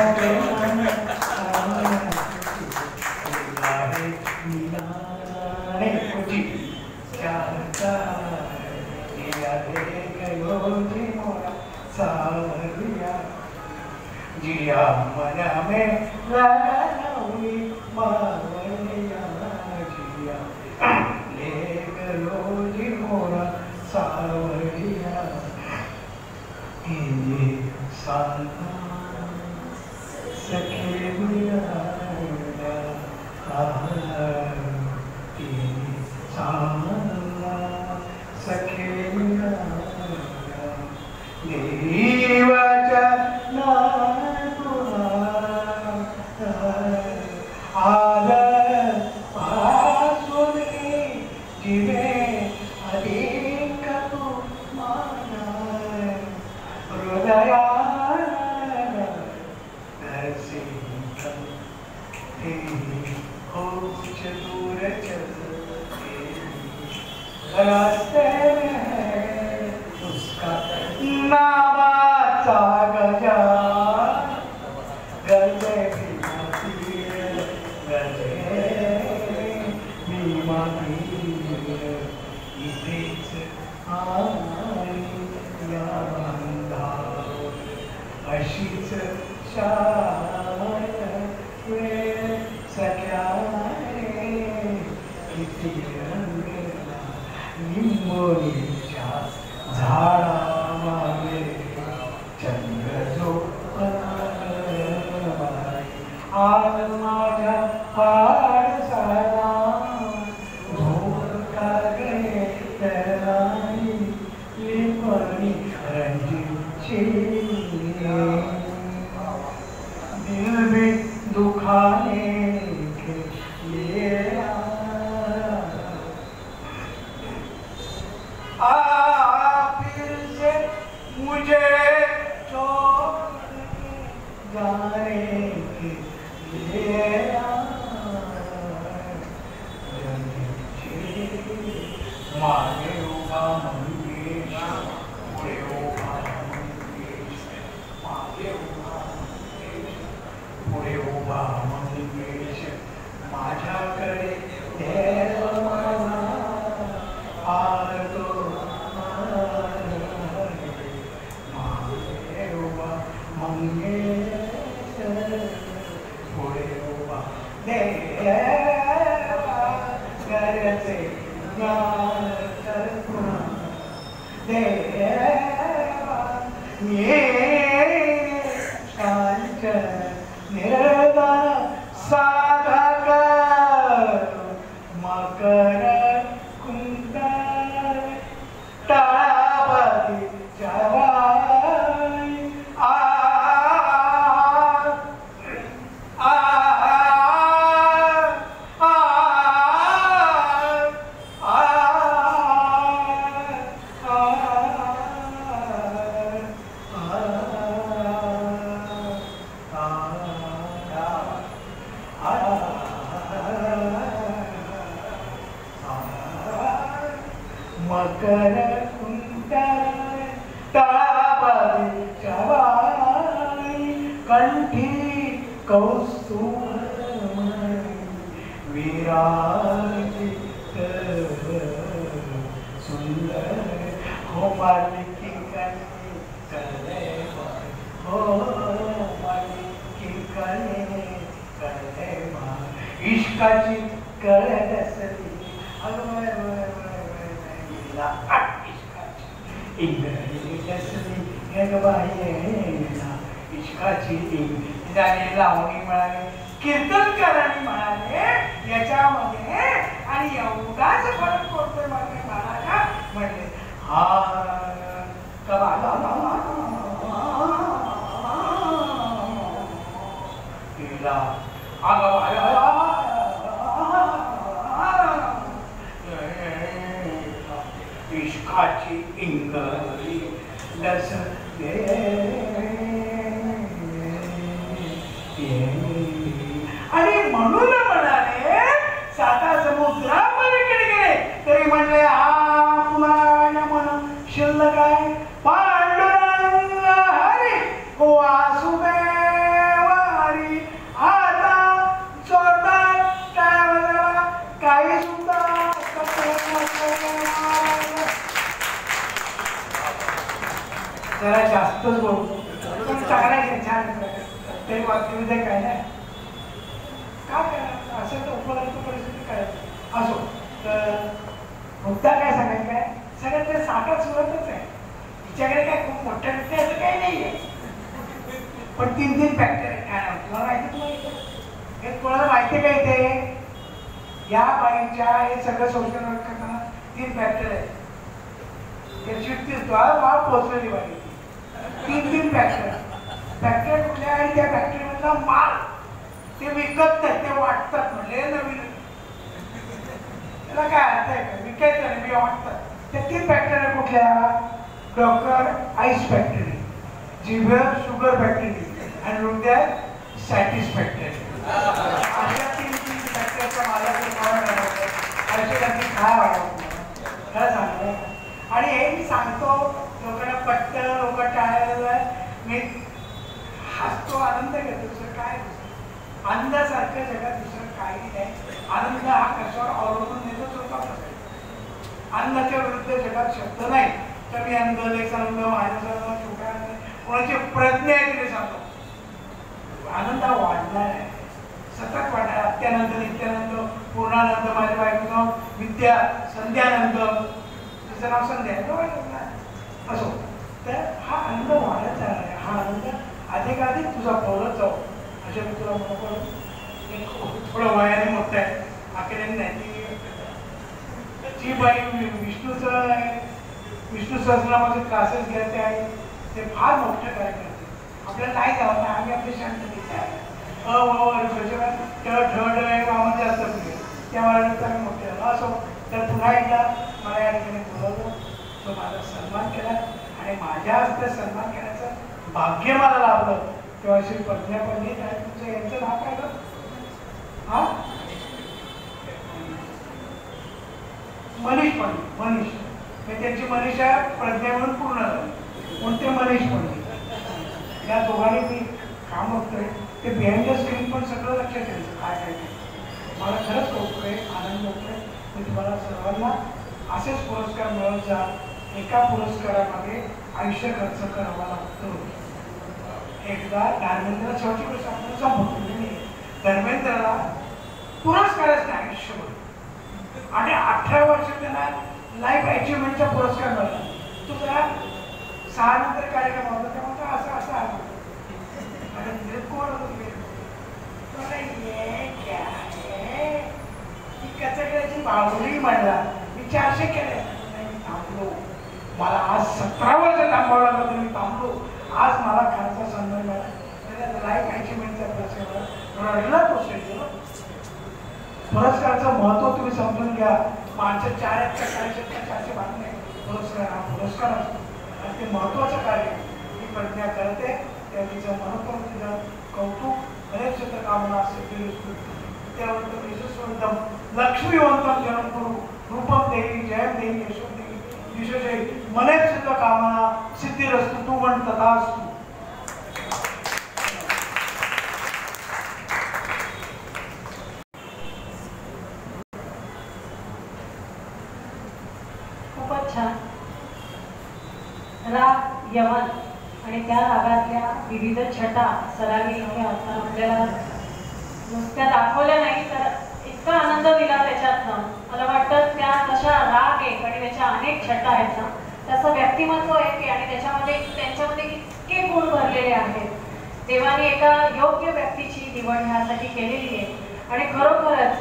जिया मन में लगावी मावलिया जिया ले गलो जी मोरा सावरिया ये साना सखे मिया साना सखे मिया देवाच्या आजपासून जिवे अधिक तू माना हृदया नावाचा गजा गजे मी मागे इथेच या बांधावर अशीच शाय वेळ सख्या किती रंगला निंबोनीच्या झाडा मागे चंद्र आज माझ्या पाडसाला झोका गे तराई लिपणी रंजीची दिल भी दुखाने के लिए फिर से मुझे छोड़ जाने के लिए मागे उभा मंगेश पुढे उभा मंगेश मागे उभा मंगेश पुढे उभा मंगेश माझ्याकडे देव माझा आरतो मागे उभा मंगेश पुढे उभा देवा करते ज्ञान कल्पना देवा ये कांचन निर्गुण साधक मकर कुंडल तळावती चराई मकर कुंडल तळावती चराई कंठी कौस्तुभ विराजित सुंदर हो मालिकी कले हो मालिकी कले इश्काची कळत असली इश्काची जाणे लावणी म्हणाले कीर्तनकारांनी म्हणाले याच्यामध्ये आणि एवढाच फरक पडतोय मागे म्हणाला म्हणले हा तिला इश्काची इंगळी लस आणि म्हणून म्हणाले साता समुद्रापलीकडे गेले तरी म्हणले हा पुन्हा मन शिल्लक आहे पांडुरंग हरी वासुदेव हरी आता जोरदार टाळ्या वाजवा काही सुद्धा जरा जास्तच बोलू पण चांगला छान ते वाक्य काय नाही का करा असं तर उपलब्ध परिस्थिती काय असो तर मुद्दा काय सांगायचं काय सगळ्यात ते साठा सुरतच आहे तिच्याकडे काय खूप मोठ्या व्यक्ती असं काही नाही आहे पण 3 फॅक्टर आहे काय तुम्हाला माहिती हे कोणाला माहिती काय ते या बाईच्या हे सगळं संशोधन करताना 3 फॅक्टर आहेत त्याची ती द्वार पोहोचलेली बाई 3 फॅक्टरी कुठल्या आणि त्या फॅक्टरीमधला माल ते विकत नाही, ते वाटतात. म्हणजे नवीन त्याला काय अर्थ आहे का? विकायचं नाही, मी वाटतात. त्या 3 फॅक्टऱ्या कुठल्या? डॉक्टर आईस फॅक्टरी, जिव्हर शुगर फॅक्टरी आणि हृदयात सॅटिस फॅक्टरी. अशा 3 फॅक्टरीचा मला काय वाटतं खरं सांगतो. आणि हे मी सांगतो लोकांना पटतं, लोक टाळायला मी हसतो, आनंद घेतो. दुसरं काय? आनंदासारख्या जगात दुसरं काही नाही. आनंद हा कशावर अवलंबून नेतो स्वतः. आनंदाच्या विरुद्ध जगात शब्द नाही. कमी आनंद, लेख आनंद, मायनस आनंद, छोटा आनंद, कोणाची प्रज्ञा आहे तिथे सांगतो. आनंद हा वाढणार आहे, सतत वाढणार. अत्यानंद, नित्यानंद, पूर्णानंद, माझ्या बायकोचं विद्या, संध्यानंद, तिचं नाव संध्या असो. तर हा आनंद वाढत जाणार आहे. हा आनंद अधिकाधिक तुझा पवरत जाऊ अशा मी तुला म्हणतो. थोडं वयाने मोठं आहे, आकड्याने नाही. जी बाई विष्णू सहस्रनामाचे क्लासेस घेते आहे ते फार मोठं कार्य करते. आपल्याला नाही जावं ना, आम्ही आपली शांततेचे आहे. आम्हाला जास्त पुढे त्या मला आम्ही मोठे झालो. असो तर पुन्हा एकदा मला या ठिकाणी बोलवलं, तो माझा सन्मान केला आणि माझ्या हस्ते सन्मान केल्याचं भाग्य मला लाभलं. तेव्हा श्री प्रज्ञा पंडित आणि तुमचं यांचं नाव काय गं? हा, मनीष पंडित. मनीष मी त्यांची मनीषा प्रज्ञा म्हणून पूर्ण झाली म्हणून ते मनीष पंडित. या दोघांनी मी काम बघतोय ते बिहाइंड द स्क्रीन पण सगळं लक्षात ठेवायचं काय काय नाही. मला खरंच कौतुक आहे, आनंद होतोय. मी तुम्हाला सर्वांना असेच पुरस्कार मिळत जा. एका पुरस्कारामध्ये आयुष्य खर्च करावा लागतो. एकदा धर्मेंद्र शेवटी गोष्ट आपण संपवतो. धर्मेंद्रला पुरस्कारच नाही आयुष्यभर आणि 18 वर्ष त्यांना लाईफ अचिव्हमेंटचा पुरस्कार मिळाला. तो जरा 6 नंतर कार्यक्रम होता तेव्हा असं असं आलं आणि कोण होतं कचकड्याची बाहुली म्हणला. मी 400 केले, थांबलो. मला आज 17 वर्ष थांबावं लागलं तर मी थांबलो. आज मला खालचा सन्मान मिळाला. लाईफ अचिव्हमेंटचा पुरस्कार रडला तो स्टेजवर. पुरस्काराचं महत्व तुम्ही समजून घ्या. माणसं 4 आहेत का 400 बात नाही. पुरस्कार हा पुरस्कार असतो आणि ते महत्वाचं कार्य ही प्रज्ञा करते. त्या तिचं महत्व, तिचं कौतुक. बरेच कामना असते त्यानंतर यशस्वंतम लक्ष्मीवंतम जनकुरु रूपम देवी जयम देवी यशो देवी विश्वजयी मनेच सुद्धा कामना सिद्धिरस्तु तू म्हण तथास्तु.
खूपच छान. राग यमन आणि त्या रागातल्या विविध छटा सरांनी इथे असताना आपल्याला नुसत्या दाखवल्या नाही तर इतका आनंद दिला त्याच्यातनं. मला वाटतं त्या जशा राग एक आणि त्याच्या अनेक छटा आहेत ना, तसं व्यक्तिमत्व एक आहे आणि त्यांच्यामध्ये इतके गुण भरलेले आहेत. देवाने एका योग्य व्यक्तीची निवड ह्यासाठी केलेली आहे आणि खरोखरच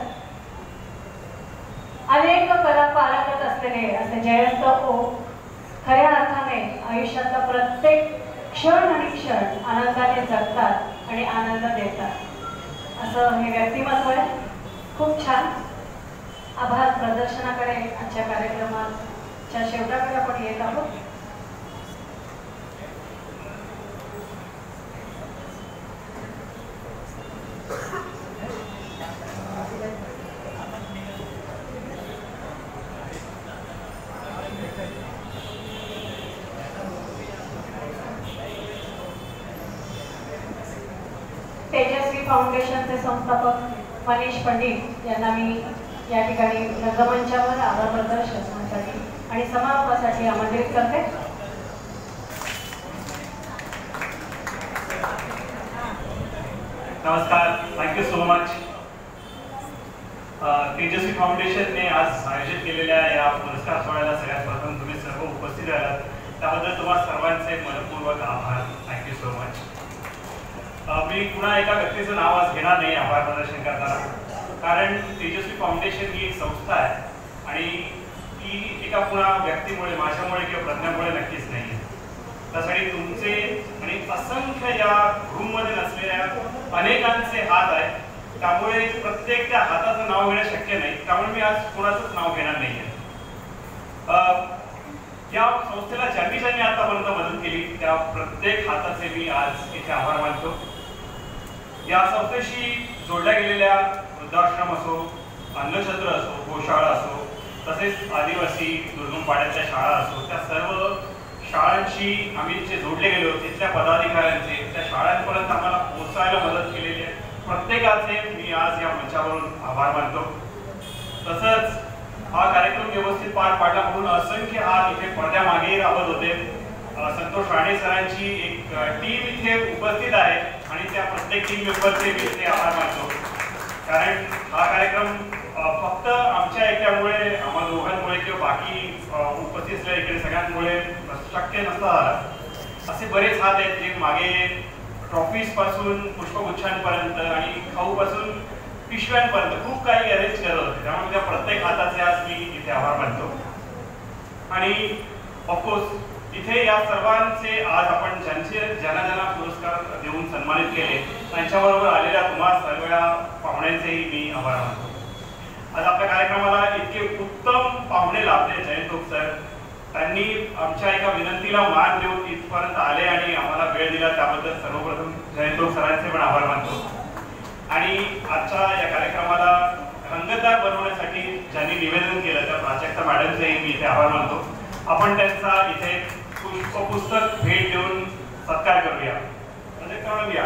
अनेक कला पालकत असलेले असे जयंत ओक खऱ्या अर्थाने आयुष्यातला प्रत्येक क्षण आणि क्षण आनंदाने जगतात आणि आनंद देतात. असं हे व्यक्तिमत्व आहे. खूप छान. आभार. प्रदर्शनाकडे आजच्या कार्यक्रमाच्या शेवटाकडे आपण येत आहोत. तेजस्वी फाउंडेशनचे संस्थापक मनीष पंडित यांना मी या ठिकाणी रंगमंचावर आभार प्रदर्शनासाठी आणि समारोपासाठी आमंत्रित करते.
नमस्कार. Thank you so much. तेजस्वी फाउंडेशनने आज आयोजित केलेल्या या पुरस्कार सोहळ्याला सगळ्यात प्रथम तुम्ही सर्व उपस्थित राहिलात त्याबद्दल तुम्हाला सर्वांचे मनपूर्वक आभार. Thank you so much. मी पुन्हा एका व्यक्तीचं नाव आज घेणार नाही आभार प्रदर्शन करताना, कारण तेजस्वी फाउंडेशन ही एक संस्था आहे आणि ती एका पुन्हा व्यक्तीमुळे, माझ्यामुळे किंवा प्रज्ञामुळे नक्कीच नाही. त्यासाठी तुमचे आणि असंख्य या रूममध्ये नसलेल्या अनेकांचे हात आहेत. त्यामुळे प्रत्येक त्या हाताचं नाव घेणं शक्य नाही. त्यामुळे मी आज कोणाचंच नाव घेणार नाहीये. या संस्थेला ज्यांनी ज्यांनी आतापर्यंत मदत केली त्या प्रत्येक हाताचे मी आज इथे आभार मानतो. या संस्थेशी जोडल्या गेलेल्या वृद्धाश्रम असो, अन्नछत्र असो, गोशाळा असो, तसेच आदिवासी दुर्गम पाड्यातल्या शाळा असो, त्या सर्व शाळांशी आम्ही जे जोडले गेलो तिथल्या पदाधिकाऱ्यांचे, त्या शाळांपर्यंत आम्हाला पोहोचायला मदत केलेली आहे प्रत्येकाचे मी आज या मंचावरून आभार मानतो. तसंच हा कार्यक्रम व्यवस्थित पार पाडला म्हणून असंख्य हात इथे पडद्यामागे राबत होते. संतोष राणे सरांची एक टीम इथे उपस्थित आहे आणि त्या प्रत्येक टीम मेंबरचे मी इथे आभार मानतो. कारण हा कार्यक्रम फक्त आमच्या एकट्यामुळे, आम्हा दोघांमुळे किंवा बाकी उपस्थित असलेल्या इकडे सगळ्यांमुळे शक्य नसता झाला. असे बरेच हात आहेत जे मागे ट्रॉफीज पासून पुष्पगुच्छांपर्यंत आणि खाऊपासून पिशव्यांपर्यंत खूप काही अरेंज करत होते. त्यामुळे त्या प्रत्येक हाताचे आज मी इथे आभार मानतो. आणि ऑफकोर्स इथे या सर्वांचे आज आपण ज्यांना पुरस्कार देऊन सन्मानित केले त्यांच्याबरोबर आलेल्या तुम्हा सगळ्या पाहुण्यांचेही मी आभार मानतो. आज आपल्या कार्यक्रमाला इतके उत्तम पाहुणे लाभले जयंत टोक सर. त्यांनी आमच्या एका विनंतीला मान देऊन इथपर्यंत आले आणि आम्हाला वेळ दिला त्याबद्दल सर्वप्रथम जयंत टोक सरांचे पण आभार मानतो. आणि आजच्या या कार्यक्रमाला रंगतदार बनवण्यासाठी ज्यांनी निवेदन केलं त्या प्राजक्ता मॅडमचेही मी इथे आभार मानतो. आपण त्यांचा इथे पुस्तक भेट देऊन सत्कार करूया. प्राजक्ता मॅडम या.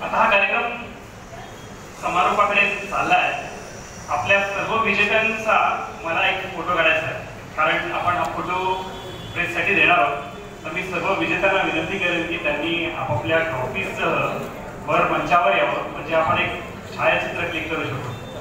आता हा कार्यक्रम समारोपाकडे चालला आहे. आपल्या सर्व विजेत्यांचा मला एक फोटो काढायचा आहे कारण आपण हा फोटो प्रेससाठी देणार आहोत. तर मी सर्व विजेत्यांना विनंती करेन की त्यांनी आपापल्या ट्रॉफीसह वर मंचावर यावं म्हणजे आपण एक छायाचित्र क्लिक करू शकतो.